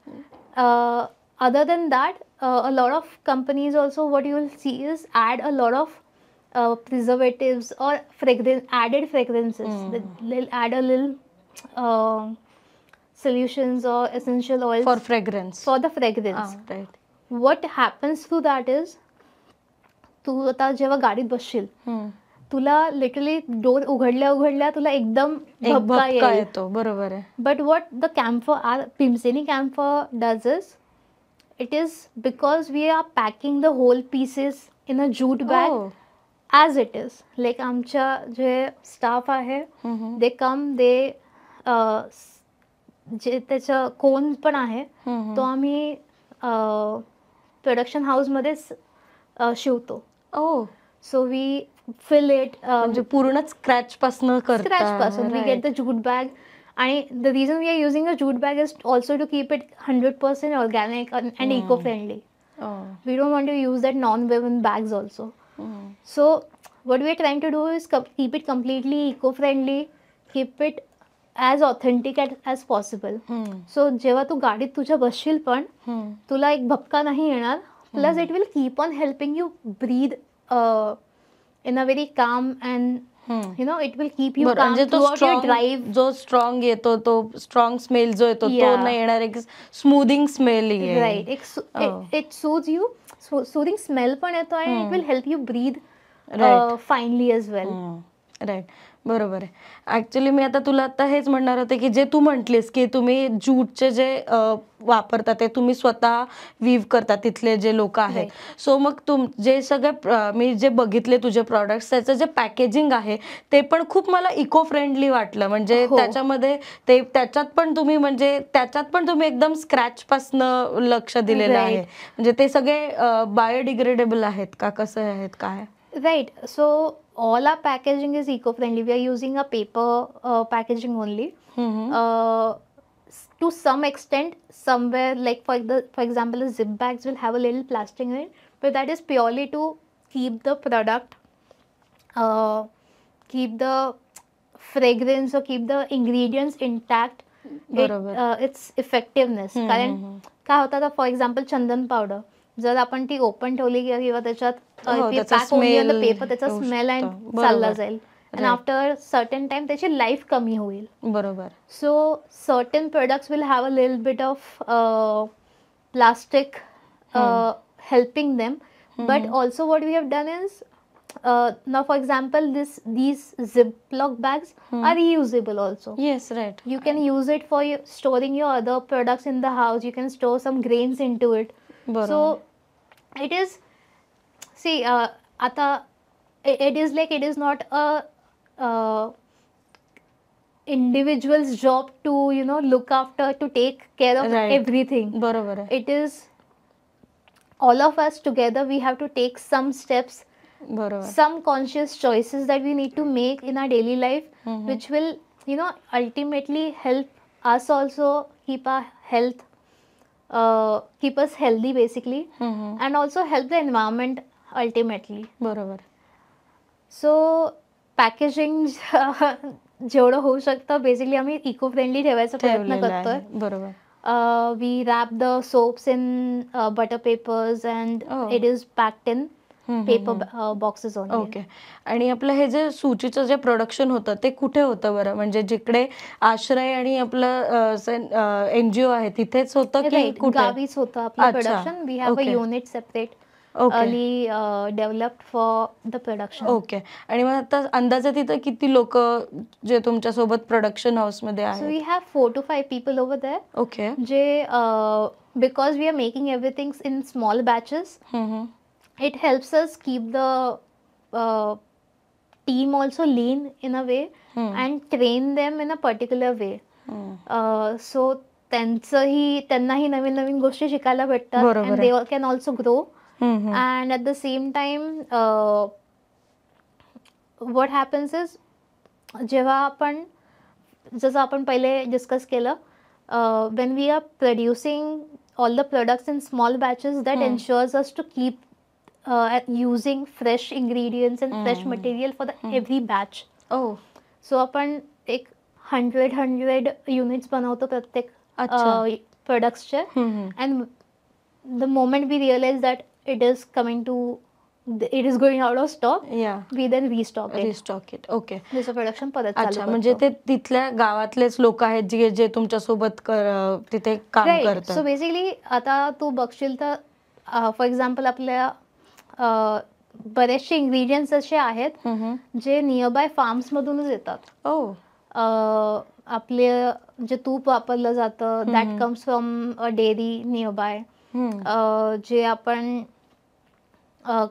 Other than that, a lot of companies also, what you will see is add a lot of preservatives or added fragrances. They'll add a little solutions or essential oils for fragrance. for the fragrance. Right. What happens through that is, तू आता जेव्हा गाडीत बसशील तुला literally door उघडल्या उघडल्या तुला एकदम एक भपका भपका येईल. येतो, बरोबर आहे. But what the camphor, Bhimseni camphor does is, it is because we are packing the whole pieces in a jute bag Oh. as it is. Like आमच्या जे स्टाफ आहे, they come, जे त्याचं कोन पण आहे तो आम्ही प्रोडक्शन हाऊसमध्येच शिवतो. ओ, सो वी फिल इट म्हणजे पूर्ण स्क्रॅच पासून करता. scratch पासून. We get the jute bag, and the reason we are using a jute bag is also to keep it 100% organic and eco-friendly. We don't want to use that non-woven bags also. So what we are trying to do is keep it completely eco-friendly, keep it as authentic as possible. So जेव्हा तू गाडीत तुझ्या बसशील पण तुला एक भपका नाही येणार. Plus it will keep on helping you breathe in a very calm and you know, it will keep you calm throughout your drive. जो strong येतो, तो स्ट्रॉंग स्मेल जो येतो तो नाही येणार, एक स्मूथिंग स्मेल येईल. Right. It soothes you. Soothing smell पण येतो आणि it will help you breathe finely as well. Right, बरोबर आहे. ऍक्च्युली मी आता तुला आता हेच म्हणणार होते की जे तू म्हटलीस की तुम्ही ज्यूटचे जे वापरता ते तुम्ही स्वतः वीव करता तिथले जे लोक आहेत. सो मग जे सगळे मी जे बघितले तुझे प्रॉडक्ट्स, त्याचं जे पॅकेजिंग आहे ते पण खूप मला इको फ्रेंडली वाटलं. म्हणजे त्याच्यामध्ये त्याच्यात पण तुम्ही एकदम स्क्रॅच पासनं लक्ष दिलेलं आहे. म्हणजे ते सगळे बायोडिग्रेडेबल आहेत का, कसं आहेत काय? Right. So all our packaging is eco-friendly. We are using a paper packaging only. To some extent, somewhere like for example, the zip bags will have a little plastic in it, but that is purely to keep the product, keep the fragrance or keep the ingredients intact. Its effectiveness. कारण काय होतं आता, for example Chandan powder जर आपण ती open ठेवली किंवा त्याच्यात पेपर, त्याचा स्मेल अँड चालला जाईल and after certain time त्याची लाईफ कमी होईल. बरोबर. So certain products will have a little bit of plastic helping them, but also what we have done is, now for example these Ziploc bags are reusable also. Yes, right. You can use it for storing your other products in the house. You can store some grains into it. So it is, see, आता it is like, it is not a individual's job to, you know, look after, to take care of everything. बरोबर आहे. It is all of us together. We have to take some steps, some conscious choices that we need to make in our daily life, which will, you know, ultimately help us also keep our health, keep us healthy basically, and also help the environment ultimately. बरोबर. So packaging जेवढं होऊ शकतं basically आम्ही eco friendly ठेवायचा प्रयत्न करतोय. बरोबर. We wrap the soaps in butter papers and it is packed in paper boxes only. Okay. आणि आपलं हे जे सूचीचं जे प्रोडक्शन होतं ते कुठे होतं बरं? म्हणजे जिकडे आश्रय आणि आपलं NGO आहे तिथेच होतं की कुठे? गावीच होतं आपलं production. We have a unit separate developed for the production. Okay. आणि मग आता अंदाजे तिथं किती लोक जे तुमच्या सोबत प्रोडक्शन हाऊस मध्ये आहेत? So we have 4 to 5 people over there. Okay. जे because we are making everything in small batches, it helps us keep the team also lean in a way and train them in a particular way. So त्यांनाही नवीन नवीन गोष्टी शिकायला भेटतात बरोबर and आहे. They can also grow. And at the same time what happens is, जेव्हा आपण जसं आपण पहिले डिस्कस केलं, when we are producing all the products in small batches, that ensures us to keep using fresh ingredients and fresh material for the every batch. So आपण एक 100 units बनवतो प्रत्येक प्रोडक्ट्सचे, and the moment we realize that it is going out of stock, we then restock it. Okay. दुसरं production परत चालू अच्छा, करतो. म्हणजे ते तिथल्या गावातलेच लोक आहेत जे तुमच्यासोबत तिथे काम करतात. सो बेसिकली आता तू बघशील तर फॉर एक्झाम्पल आपल्या बरेचसे इंग्रेडियंट्स असे आहेत जे नियरबाय फार्म्स मधूनच येतात. आपले जे तूप वापरलं जातं that comes from a dairy nearby. जे आपण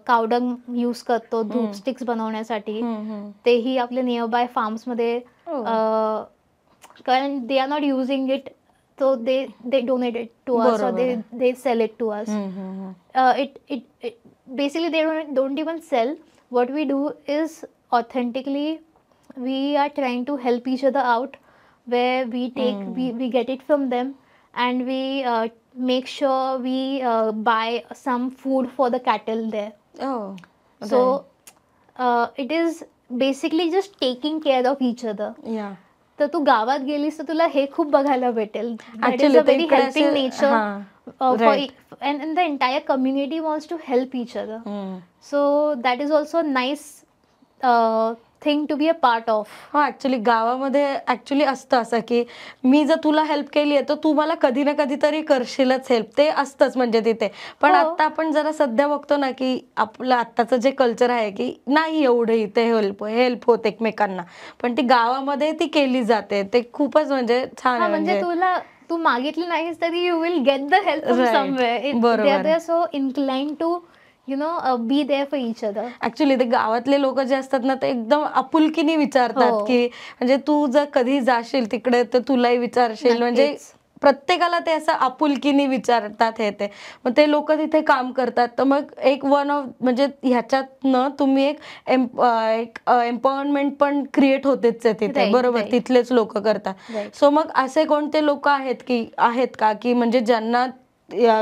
कावडंग यूज करतो धूप स्टिक्स बनवण्यासाठी, तेही आपले नियरबाय फार्म्स मध्ये, कारण they are not using it, so they donate it to us, or they sell it to us. It basically they don't even sell. What we do is authentically we are trying to help each other out, where we get it from them, and we make sure we buy some food for the cattle there. So it is basically just taking care of each other. तर तू गावात गेलीस तर तुला हे खूप बघायला भेटेल. That is a very helping nature, and the entire community wants to help each other. So that is also a nice thing to be a part of. Actually गावामध्ये ऍक्च्युली असतं असं की मी जर तुला हेल्प केली आहे तर तू मला कधी ना कधीतरी करशीलच हेल्प, ते असतंच म्हणजे तिथे. पण आता आपण जरा सध्या बघतो ना की आपलं आत्ताचं जे कल्चर आहे की नाही एवढं इथे हेल्प होते एकमेकांना, पण ती गावामध्ये ती केली जाते. ते खूपच म्हणजे छान आहे. म्हणजे तू मागितली नाहीस तरी you will get the help from somewhere. They are so inclined to be there for each other. Actually ते गावातले लोक जे असतात ना ते एकदम आपुलकीने विचारतात की म्हणजे तू जर कधी जाशील तिकडे तर तुलाही विचारशील, म्हणजे प्रत्येकाला ते असं आपुलकीने विचारतात. ते मग ते लोक तिथे काम करतात. तर मग एक म्हणजे ह्याच्यातनं तुम्ही एक एम्पॉवरमेंट पण क्रिएट होतेच आहे तिथे. बरोबर, तिथलेच लोक करतात. सो मग असे कोणते लोक आहेत का की म्हणजे ज्यांना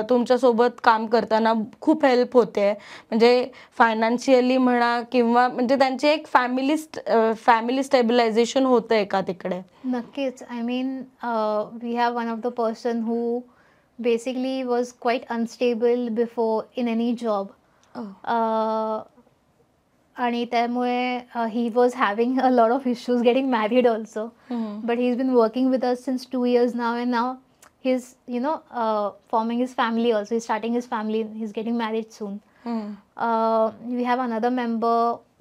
तुमच्यासोबत काम करताना खूप हेल्प होते, म्हणजे फायनान्शियली म्हणा किंवा म्हणजे त्यांची एक फॅमिली स्टेबिलायझेशन होतंय का तिकडे? नक्कीच. I mean we have one of the person who basically was quite unstable before in any job, आणि त्यामुळे he was having a lot of issues getting married also, but he is been working with us since 2 years now, and now he's forming his family also. He's starting his family. He's getting married soon. We have another member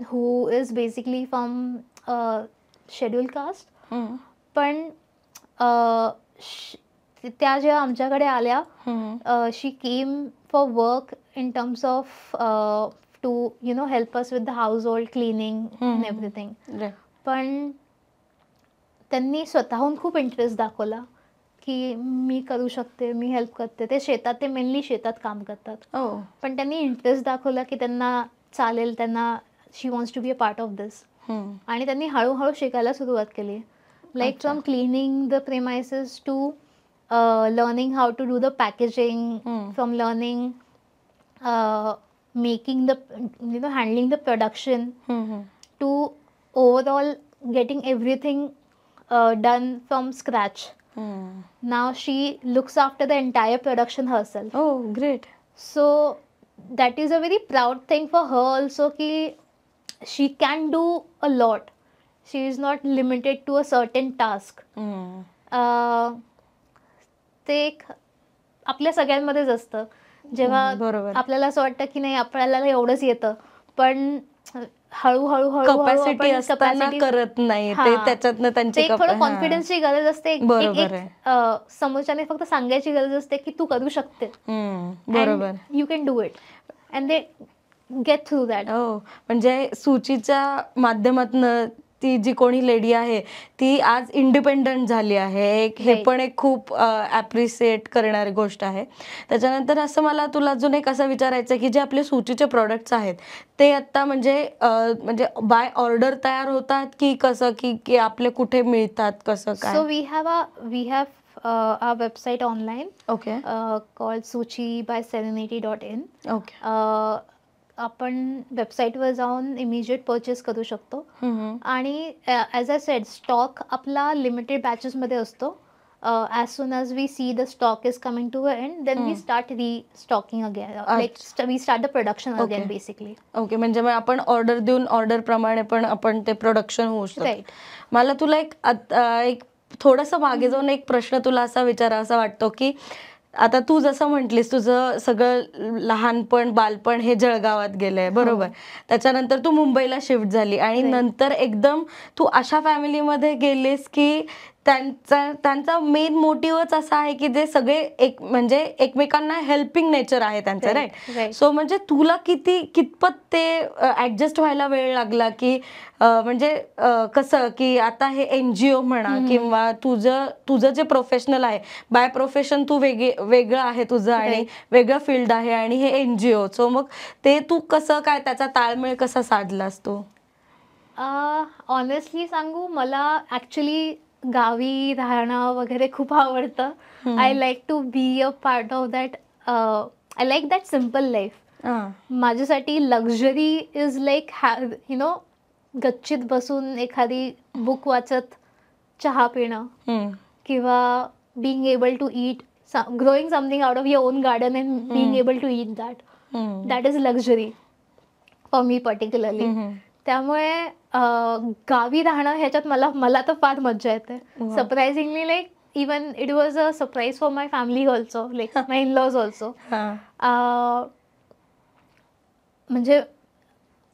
who is basically from scheduled caste. पण त्या जेव्हा आमच्याकडे आल्या, she came for work in terms of to help us with the household cleaning and everything. पण त्यांनी स्वतःहून खूप interest दाखवला की मी करू शकते, मी हेल्प करते. ते मेनली शेतात काम करतात. पण त्यांनी इंटरेस्ट दाखवला की त्यांना चालेल, त्यांना she wants to be a part of this. आणि त्यांनी हळूहळू शिकायला सुरुवात केली. Like from cleaning the premises to learning how to do the packaging, from learning making the handling the production, to overall getting everything done from scratch. Now she looks after the entire production herself. Oh, great. So that is a very proud thing for her also, ki she can do a lot. She is not limited to a certain task. ते एक आपल्या सगळ्यांमध्येच असतं. जेव्हा आपल्याला असं वाटतं की नाही आपल्याला एवढंच येतं, पण हळूहळू कपॅसिटी असताना करत नाही ते, त्याच्यातनं त्यांची थोडं कॉन्फिडन्सची गरज असते. समोरच्याने फक्त सांगायची गरज असते की तू करू शकते. बरोबर, you can do it and they get through that. म्हणजे सूचीच्या माध्यमातून ती जी कोणी लेडी आहे ती आज इंडिपेंडंट झाली आहे, हे पण एक खूप ॲप्रिशिएट करणारी गोष्ट आहे. त्याच्यानंतर असं मला तुला अजून एक असं विचारायचं की जे आपले सूचीचे प्रोडक्ट्स आहेत ते आता म्हणजे बाय ऑर्डर तयार होतात की कसं, की आपले कुठे मिळतात, कसं काय? So we have our website online okay. called suchi by780.in. Okay. आपण वेबसाईटवर जाऊन इमिजिएट परचेस करू शकतो. आणि ॲज आय सेड, स्टॉक आपला लिमिटेड बॅचेसमध्ये असतो. As soon as we see the stock is coming to a end, then we start restocking again, like we start the production again basically. Okay, म्हणजे मग आपण order देऊन order प्रमाणे पण आपण ते प्रोडक्शन होऊ शकतो. राईट. मला तुला एक थोडंसं मागे जाऊन एक प्रश्न तुला असा विचारावा वाटतो की आता तू जसं म्हटलीस तुझं सगळं लहानपण बालपण हे जळगावात गेलंय, बरोबर. त्याच्यानंतर तू मुंबईला शिफ्ट झाली आणि नंतर एकदम तू अशा फॅमिलीमध्ये गेलीस की त्यांचा मेन मोटिव्हच असा आहे की जे सगळे म्हणजे एकमेकांना हेल्पिंग नेचर आहे त्यांचं, राईट. सो म्हणजे तुला कितपत ते ऍडजस्ट व्हायला वेळ लागला की म्हणजे कसं की आता हे NGO म्हणा किंवा तुझं जे प्रोफेशनल आहे, बाय प्रोफेशन तू वेगळं आहे तुझं आणि वेगळं फील्ड आहे आणि हे NGO. सो मग ते तू कसं काय त्याचा ताळमेळ कसा साधलास तू? ऑनेस्टली सांगू, मला ॲक्च्युली गावी राहणं वगैरे खूप आवडतं. I like to be a part of that. I like that simple life. माझ्यासाठी लक्झरी इज लाईक गच्चीत बसून एखादी बुक वाचत चहा पिणं, किंवा being able to eat, growing something out of your own garden and being able to eat that. That is luxury for me particularly. त्यामुळे गावी राहणं ह्याच्यात मला तर फार मज्जा येते. Surprisingly, like even it was a surprise for my family also, like my in-laws also. म्हणजे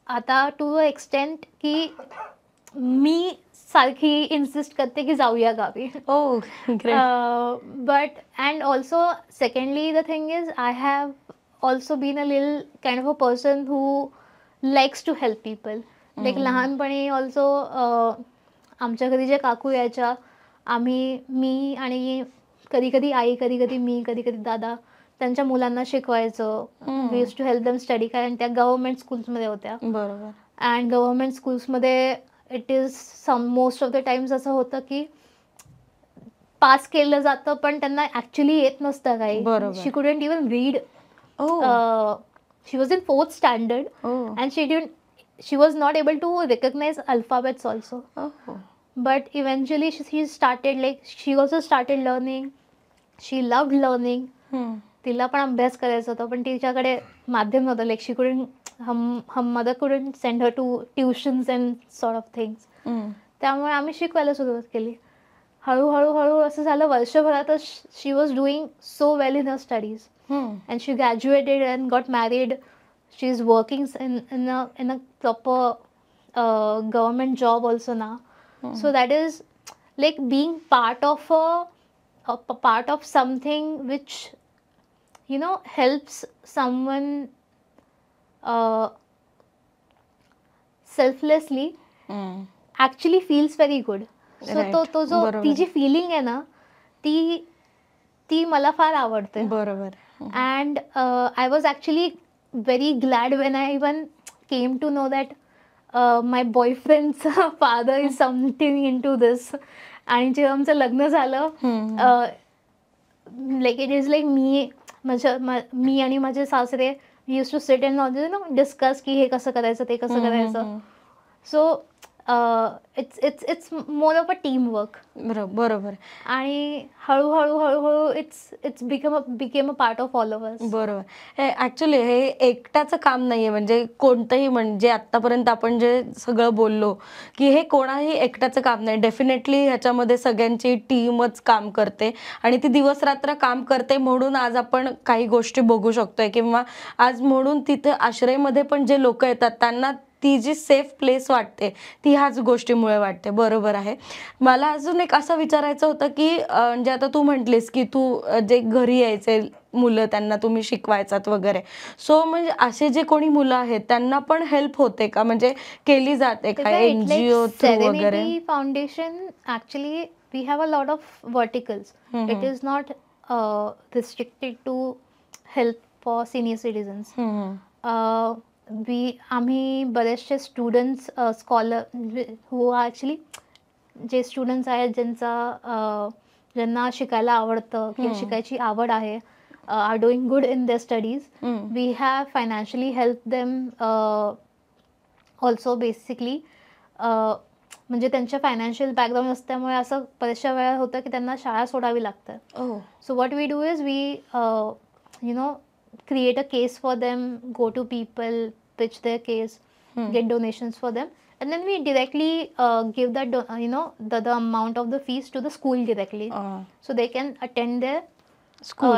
आता टू अ एक्सटेंट की मी सारखी इन्सिस्ट करते की जाऊया गावी. But and also secondly the thing is, I have also been a little kind of a person who likes to help people. Like लहानपणी also आमच्या घरी जे काकू यायच्या, मी आणि कधी कधी आई, कधी कधी मी, कधी कधी दादा त्यांच्या मुलांना शिकवायचं. We use to help them study, कारण त्या गव्हर्नमेंट स्कूल्समध्ये होत्या. बरोबर. अँड गव्हर्नमेंट स्कूल्समध्ये it is most of the times असं होतं की पास केलं जातं पण त्यांना ॲक्च्युली येत नसतं काही. She couldn't even read. She was in 4th standard and she was not able to recognize alphabets also. But eventually she also started learning. She loved learning. तिला पण अभ्यास करायचा होता, पण तिच्याकडे माध्यम नव्हतं. Like she couldn't, her mother couldn't send her to tuitions and sort of things. त्यामुळे आम्ही शिकवायला सुरुवात केली. हळूहळू असं झालं, वर्षभरातच she was doing so well in her studies. And she graduated and got married. She is working in a proper government job also now. So that is like being part of something which helps someone selflessly. Actually feels very good. So तो जो ती जी feeling आहे ना, ती मला फार आवडते. बरोबर. And I was actually very glad when I even came to know that my boyfriend's father is something into this. आणि जेव्हा आमचं लग्न झालं, लाईक इट इज लाईक मी आणि माझे सासरे use to sit and discuss की हे कसं करायचं, ते कसं करायचं. So it's more of a team work. बरोबर. आणि हळूहळू it's became a part of all of us. बरोबर. हे ॲक्च्युली हे एकट्याचं काम नाही आहे, म्हणजे कोणतंही, म्हणजे आत्तापर्यंत आपण जे सगळं बोललो की हे कोणाही एकट्याचं काम नाही. डेफिनेटली ह्याच्यामध्ये सगळ्यांची टीमच काम करते आणि ती दिवस रात्र काम करते, म्हणून आज आपण काही गोष्टी बघू शकतोय, किंवा आज म्हणून तिथे आश्रयमध्ये पण जे लोक येतात त्यांना ती जी सेफ प्लेस वाटते ती ह्याच गोष्टीमुळे वाटते. बरोबर आहे. मला अजून एक असं विचारायचं होतं की म्हणजे आता तू म्हटलीस की तू जे घरी यायचे मुलं त्यांना तुम्ही शिकवायचात वगैरे. सो म्हणजे असे जे कोणी मुलं आहेत त्यांना पण हेल्प होते का, म्हणजे केली जाते का NGO थ्रू वगैरे? Serenity Foundation, actually we have a lot of verticals. It is not restricted to help for senior citizens. आम्ही बरेचसे स्टुडंट्स स्कॉलर हु ॲक्च्युली जे स्टुडंट्स आहेत ज्यांना शिकायला आवडतं किंवा शिकायची आवड आहे, are doing good in their studies, we have financially help them also. Basically म्हणजे त्यांच्या फायनान्शियल बॅकग्राऊंड असल्यामुळे असं बऱ्याचशा वेळा होतं की त्यांना शाळा सोडावी लागतं. So what we do is we create a case for them, go to people, pitch their case, get donations for them, and then we directly give that the amount of the fees to the school directly, so they can attend their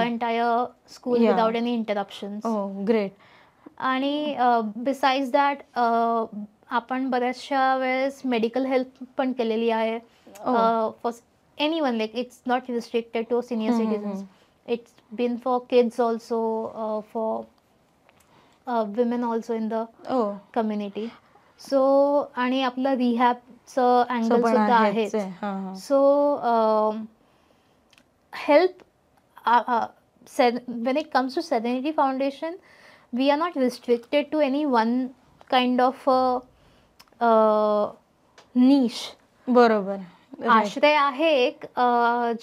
entire school without any interruptions. Oh, great. आणि besides that आपण बऱ्याचशा वेळेस medical help पण केलेली आहे for anyone, like it's not restricted to senior citizens. It's been for kids also, for women also in the community. So आणि आपलं रिहॅबचं angle सुद्धा आहे. So help when it comes to Serenity Foundation, we are not restricted to any one kind of niche. बरोबर. आश्रय आहे एक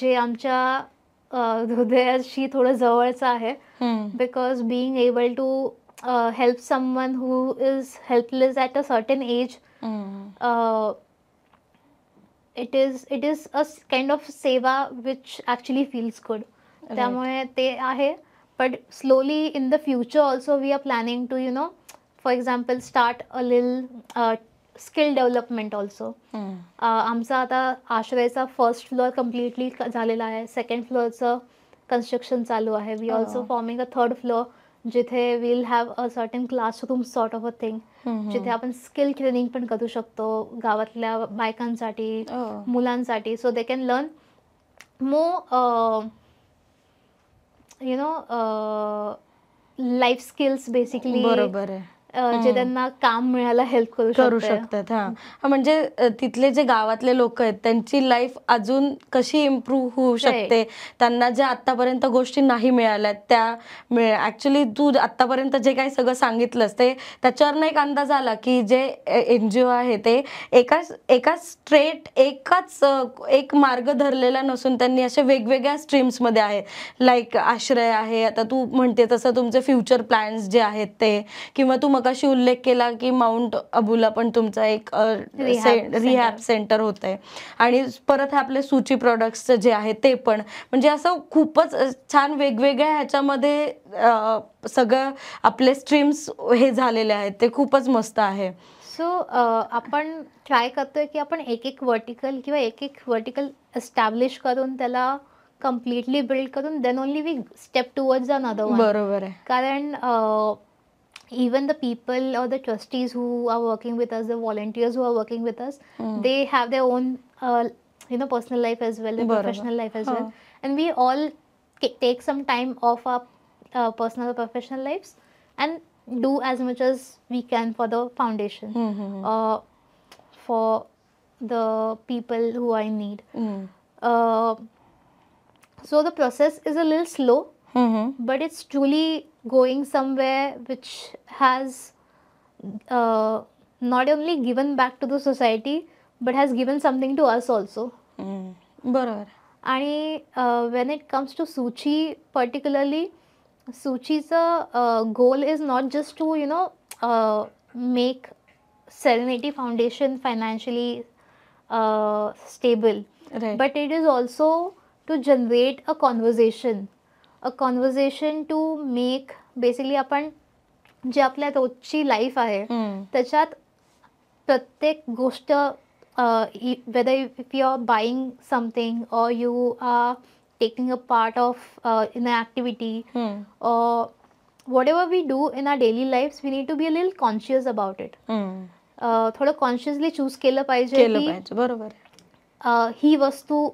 जे आमच्या हृदयाशी थोडं जवळचं आहे, because being able to help someone who is helpless at a certain age, it is a kind of seva which actually feels good. त्यामुळे ते आहे. But slowly in the future also we are planning to for example start a lil skill development also. आमचा आता आश्रयचा first floor completely झालेला आहे. Second फ्लोअरचं construction चालू आहे. We also forming a third floor, जिथे we'll have a certain classroom sort of a thing, जिथे आपण skill training पण करू शकतो गावातल्या बायकांसाठी, मुलांसाठी, so they can learn more life skills basically. बरोबर आहे. जे त्यांना काम मिळायला हेल्प करू शकतात. म्हणजे तिथले जे गावातले लोक आहेत त्यांची लाईफ अजून कशी इम्प्रूव्ह होऊ शकते, त्यांना ज्या आतापर्यंत गोष्टी नाही मिळाल्या त्या ऍक्च्युली तू आतापर्यंत जे काही सगळं सांगितलंस ते त्याच्यावर एक अंदाज आला की जे NGO आहे ते एकाच स्ट्रेट एक मार्ग धरलेला नसून त्यांनी असे वेगवेगळ्या स्ट्रीम्समध्ये आहे. लाईक आश्रय आहे, आता तू म्हणते तसं तुमचे फ्युचर प्लॅन्स जे आहेत ते, किंवा तू मगाशी उल्लेख केला की माउंट अबूला पण तुमचा एक रिहॅब सेंटर होत आहे, आणि परत आपले सूची प्रोडक्ट्स जे आहेत ते पण, म्हणजे असं खूपच छान वेगवेगळ्या ह्याच्यामध्ये सगळं आपले स्ट्रीम्स हे झालेले आहेत, ते खूपच मस्त आहे. सो आपण ट्राय करतोय की आपण एक वर्टिकल एस्टॅब्लिश करून त्याला कम्प्लिटली बिल्ड करून then only we step towards another one. बरोबर आहे. कारण even the people or the trustees who are working with us, the volunteers who are working with us, they have their own personal life as well, their professional life as well, and we all take some time off our personal or professional lives and do as much as we can for the foundation, for the people who are in need. So the process is a little slow, but it's truly going somewhere which has not only given back to the society but has given something to us also. बरोबर. आणि when it comes to Suchi particularly, Suchi's goal is not just to make Serenity Foundation financially stable, right, but it is also to generate a conversation to make basically आपण जे आपल्या रोजची life आहे त्याच्यात प्रत्येक गोष्ट, whether if you are buying something or you are taking a part of in an activity, or whatever we do in our daily lives, we need to be a little conscious about it. थोडं consciously choose केलं पाहिजे की बरोबर, ही वस्तू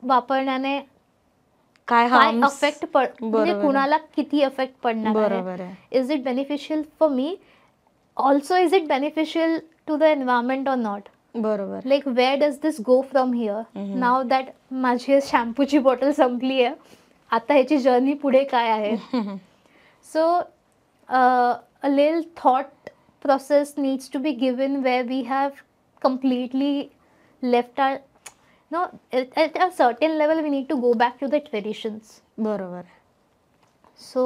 वापरण्याने काय affect म्हणजे कुणाला किती अफेक्ट पडणार बरोबर आहे. Is it beneficial for me, also is it beneficial to the environment or not. बरोबर. Like where does this go from here. Now that माझी शॅम्पूची बॉटल संपली आहे, आता ह्याची जर्नी पुढे काय आहे. So a little thought process needs to be given where we have completely left our, no, at a certain level we need to go back to the traditions. बरोबर. So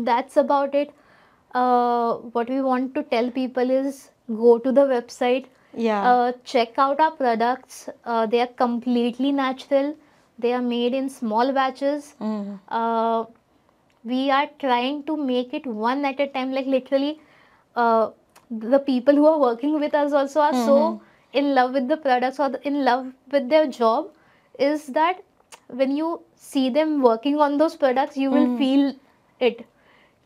that's about it. What we want to tell people is go to the website, check out our products. They are completely natural, they are made in small batches. We are trying to make it one at a time, like literally the people who are working with us also are so in love with the products or in love with their job, is that when you see them working on those products you will feel it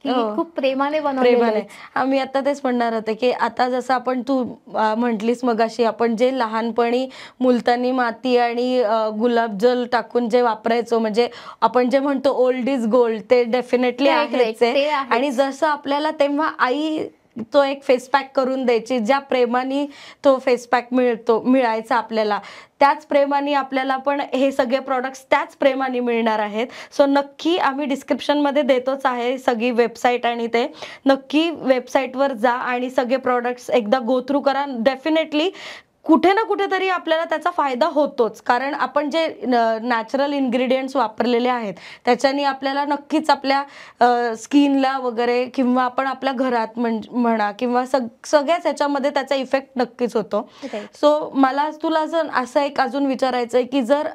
की खूप प्रेमाने बनवलेले. आम्ही आता तेच म्हणणार होते की आता जसं आपण तू म्हटलीस मगाशी, आपण जे लहानपणी मुलतानी माती आणि गुलाबजल टाकून जे वापरायचो, म्हणजे आपण जे म्हणतो ओल्ड इज गोल्ड, ते डेफिनेटली आहेच आहे. आणि जसं आपल्याला तेव्हा आई तो एक फेस पॅक करून द्यायची, ज्या प्रेमाने तो फेस पॅक मिळायचा आपल्याला, त्याच प्रेमाने आपल्याला पण हे सगळे प्रोडक्ट्स त्याच प्रेमाने मिळणार आहेत. सो नक्की आम्ही डिस्क्रिप्शनमध्ये देतोच आहे सगळी वेबसाईट, आणि ते नक्की वेबसाईटवर जा आणि सगळे प्रोडक्ट्स एकदा गो थ्रू करा. डेफिनेटली कुठे ना कुठेतरी आपल्याला त्याचा फायदा होतोच, कारण आपण जे नॅचरल इन्ग्रेडियंट्स वापरलेले आहेत त्याच्याने आपल्याला नक्कीच आपल्या स्किनला वगैरे, किंवा आपण आपल्या घरात म्हणा, किंवा सगळ्याच ह्याच्यामध्ये त्याचा इफेक्ट नक्कीच होतो. सो मला तुला असं एक अजून विचारायचं आहे की जर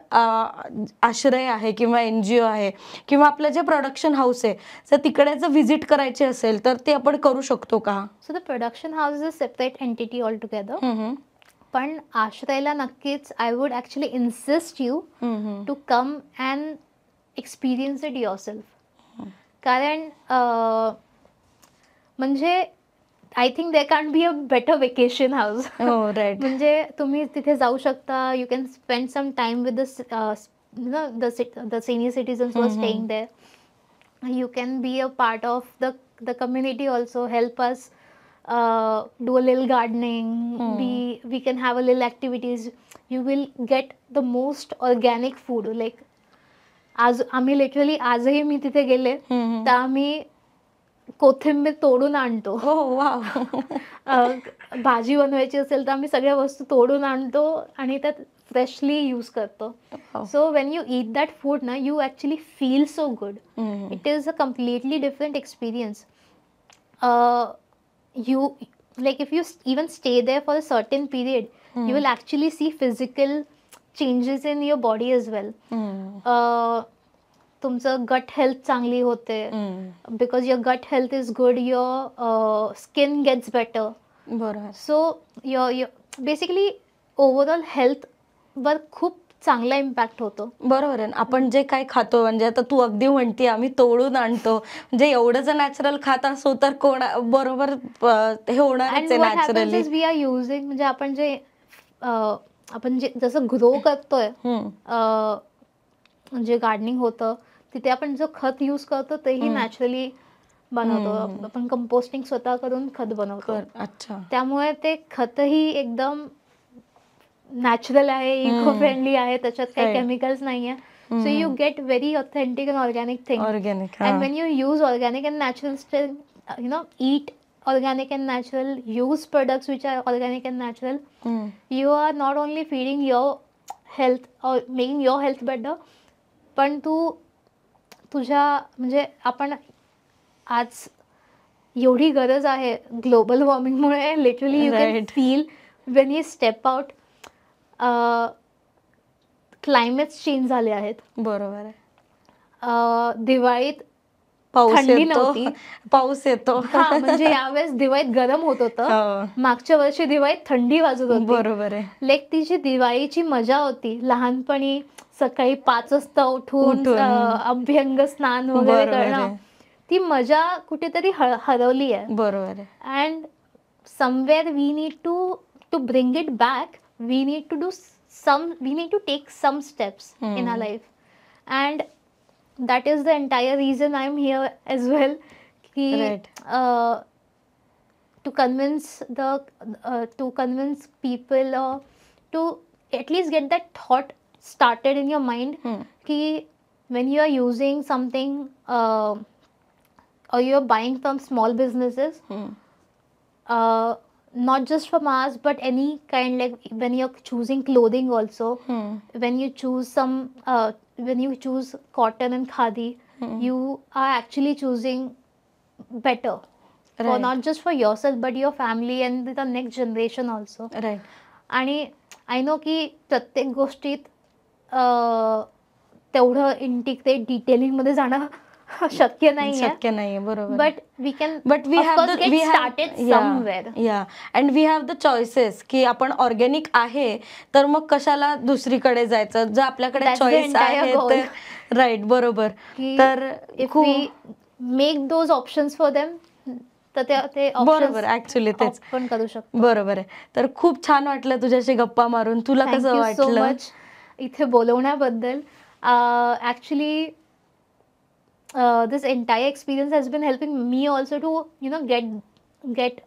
आश्रय आहे किंवा NGO आहे किंवा आपलं जे प्रोडक्शन हाऊस आहे, जर तिकडे जर व्हिजिट करायची असेल तर ते आपण करू शकतो का? So the production house is a separate entity all together. पण आश्रयला नक्कीच I would actually insist you to come and experience it yourself. कारण म्हणजे I think there can be a better vacation house. म्हणजे तुम्ही तिथे जाऊ शकता, you can spend some time with the senior citizens who are staying there. You can be a part of the community also, help us do a little gardening. We can have a little activities. You will get the most organic food. Like आज आम्ही literally आजही मी तिथे गेले तर आम्ही कोथिंबीर तोडून आणतो. भाजी बनवायची असेल तर आम्ही सगळ्या वस्तू तोडून आणतो आणि त्यात freshly use करतो. So when you eat that food na, you actually feel so good. It is a completely different experience. You like if you even stay there for a certain period, you will actually see physical changes in your body as well. तुमचं गट health चांगली होते, because your gut health is good, your skin gets better. बरोबर. So your basically overall health वर खूप चांगला impact होतो. बरोबर आहे. आपण जे काही खातो, म्हणजे आता तू अगदी म्हणते आम्ही तोडून आणतो, म्हणजे एवढं जर नॅचरल खात असो तर कोण बरोबर हे होणारच आहे नॅचरली. वी आर युजिंग, म्हणजे आपण जे जसं ग्रो करतोय, म्हणजे गार्डनिंग होतं तिथे आपण जो खत यूज करतो तेही नॅचरली बनवतो. आपण कंपोस्टिंग स्वतः करून खत बनवतो. अच्छा. त्यामुळे ते खतही एकदम नॅचरल आहे, इको फ्रेंडली आहे, त्याच्यात काही केमिकल्स नाही आहे. So you get very authentic and organic thing. And Wien you use organic and natural, you know, eat organic and natural, use products which are organic and natural, you are not only feeding your health or making your health better, पण तू तुझ्या म्हणजे आपण आज एवढी गरज आहे global वॉर्मिंगमुळे, literally you can feel when you step out. Climates change झाले आहेत. बरोबर आहे. दिवाळीत थंडी नव्हती, पाऊस येतो. म्हणजे यावेळेस दिवाळीत गरम होत होतं, मागच्या वर्षी दिवाळीत थंडी वाजत होती. बरोबर आहे. लाईक ती जी दिवाळीची मजा होती लहानपणी, सकाळी 5 वाजता उठून अभ्यंग स्नान वगैरे करणं, ती मजा कुठेतरी हरवली आहे. बरोबर आहे. And somewhere we need to bring it back. We need to take some steps in our life. And that is the entire reason I'm here as well. Right. To convince people, or to at least get that thought started in your mind, कि when you are using something or you are buying from small businesses, not just from ours but any kind, like when you're choosing clothing also, when you choose cotton and khadi, you are actually choosing better. For Right. not just for yourself but your family and the next generation also. Right. आणि I know की प्रत्येक गोष्टीत तेवढं integrate detailing मध्ये जाणं शक्य नाही आहे. शक्य नाहीये, बरोबर. But we can, but we have started somewhere. Yeah and we have the choices की आपण ऑर्गॅनिक आहे तर मग कशाला दुसरीकडे जायचं, जर आपल्याकडे That's the चॉईस entire आहे goal. तर. राईट, बरोबर. तर if we make those options for them, तर ते बरोबर, ऍक्च्युली तेच पण करू शकतो. बरोबर आहे. तर खूप छान वाटलं तुझ्याशी गप्पा मारून. तुला कसं वाटलं? सो वाटलं मच इथे बोलवण्याबद्दल. Actually this entire experience has been helping me also to get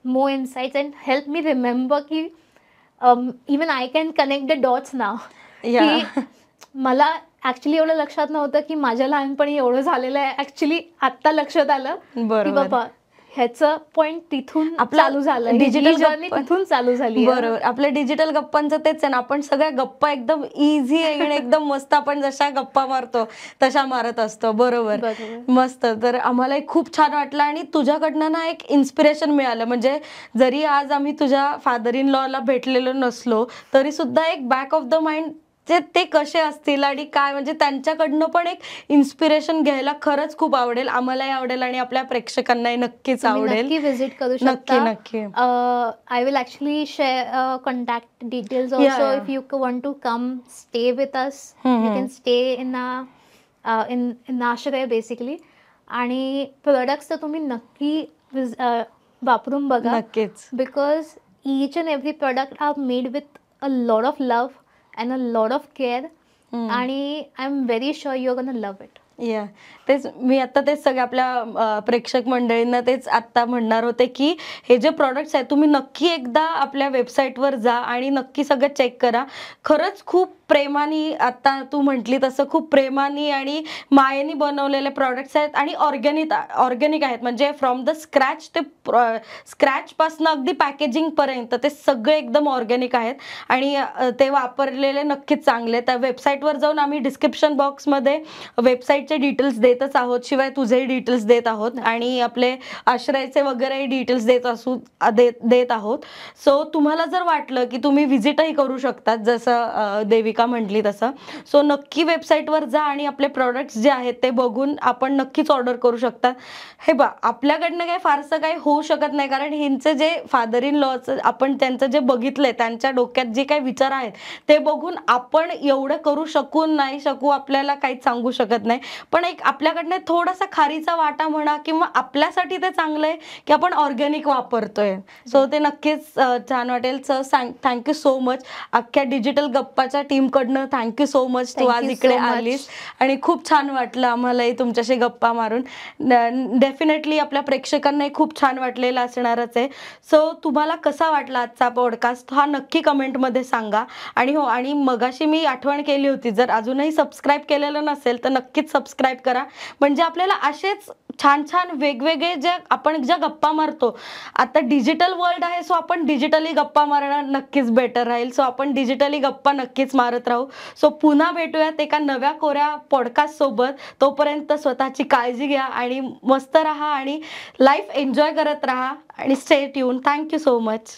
more insights and help me remember ki even I can connect the dots now. Yeah. की मला ऍक्च्युली एवढं लक्षात नव्हतं की माझ्या लहानपणी एवढं झालेलं आहे. ऍक्च्युली आत्ता लक्षात आलं की बरोबर. बाबा ह्याचं पॉइंट तिथून आपला चालू झालं, digital जर्नी गप्पा- तिथून चालू झाली. बरोबर. आपल्या डिजिटल गप्पांचं तेच आहे ना, आपण सगळ्या गप्पा एकदम इझी आणि एकदम मस्त, आपण जशा गप्पा मारतो तशा मारत असतो. बरोबर, मस्त. तर आम्हालाही खूप छान वाटलं आणि तुझ्याकडनं ना एक इन्स्पिरेशन मिळालं. म्हणजे जरी आज आम्ही तुझ्या फादर इन लॉला भेटलेलो नसलो तरी सुद्धा एक बॅक ऑफ द माइंड ते कसे असतील आणि काय, म्हणजे त्यांच्याकडनं पण एक इन्स्पिरेशन घ्यायला खरंच खूप आवडेल. आम्हालाही आवडेल आणि आपल्या प्रेक्षकांनाही नक्कीच आवडेल. नक्की विजिट करू नक्की शकता. नक्की. I will actually share contact details also. Yeah. If you want to come stay with us, you can stay in Ashray basically. आणि प्रोडक्ट्स तर तुम्ही नक्की वापरून बघा. नक्कीच. Because each and every product are made with a lot of love and a lot of care. आणि I'm very sure you're gonna love it. या तेच मी आता तेच सगळ्या आपल्या प्रेक्षक मंडळींना तेच आत्ता म्हणणार होते की हे जे प्रॉडक्ट्स आहेत तुम्ही नक्की एकदा आपल्या वेबसाईटवर जा आणि नक्की सगळं चेक करा. खरंच खूप प्रेमाने, आता तू म्हटली तसं खूप प्रेमाने आणि मायेने बनवलेले प्रॉडक्ट्स आहेत आणि ऑर्गॅनिक आहेत. म्हणजे फ्रॉम द स्क्रॅच ते स्क्रॅचपासनं अगदी पॅकेजिंगपर्यंत ते सगळे एकदम ऑर्गॅनिक आहेत आणि ते वापरलेले नक्कीच चांगले. त्या वेबसाईटवर जाऊन आम्ही डिस्क्रिप्शन बॉक्समध्ये वेबसाईटचे डिटेल्स देतच आहोत, शिवाय तुझेही डिटेल्स देत आहोत आणि आपले आश्रयचे वगैरे डिटेल्स देत आहोत. सो तुम्हाला जर वाटलं की तुम्ही व्हिजिटही करू शकतात जसं देविका म्हटली तसं, सो नक्की वेबसाईटवर जा आणि आपले प्रॉडक्ट्स जे आहेत ते बघून आपण नक्कीच ऑर्डर करू शकता. हे बा, आपल्याकडनं काही फारसं काही होऊ शकत नाही, कारण हिंचे जे फादर इन लॉचं आपण त्यांचं जे बघितलंय, त्यांच्या डोक्यात जे काही विचार आहेत ते बघून आपण एवढं करू शकू नाही शकू आपल्याला काहीच सांगू शकत नाही. पण एक आपल्याकडनं थोडासा खारीचा वाटा म्हणा किंवा आपल्यासाठी ते चांगलं आहे की आपण ऑर्गॅनिक वापरतोय. सो ते नक्कीच छान वाटेल. So thank you so much. अख्ख्या डिजिटल गप्पाच्या टीमकडनं थँक्यू सो मच. तू आज इकडे आलीस आणि खूप छान वाटलं आम्हालाही तुमच्याशी गप्पा मारून. डेफिनेटली आपल्या प्रेक्षकांनाही खूप छान वाटलेलं असणारच आहे. सो तुम्हाला कसा वाटला आजचा पॉडकास्ट हा नक्की कमेंटमध्ये सांगा. आणि हो, आणि मगाशी मी आठवण केली होती, जर अजूनही सबस्क्राईब केलेलं नसेल तर नक्कीच सबस्क्राईब करा. म्हणजे आपल्याला असेच छान छान वेगवेगळे जे आपण ज्या गप्पा मारतो, आता डिजिटल वर्ल्ड आहे सो आपण डिजिटली गप्पा मारणं नक्कीच बेटर राहील. सो आपण डिजिटली गप्पा नक्कीच मारत राहू. सो पुन्हा भेटूयात एका नव्या कोऱ्या पॉडकास्ट सोबत. तोपर्यंत स्वतःची काळजी घ्या आणि मस्त राहा आणि लाईफ एन्जॉय करत राहा आणि stay tune. Thank you so much.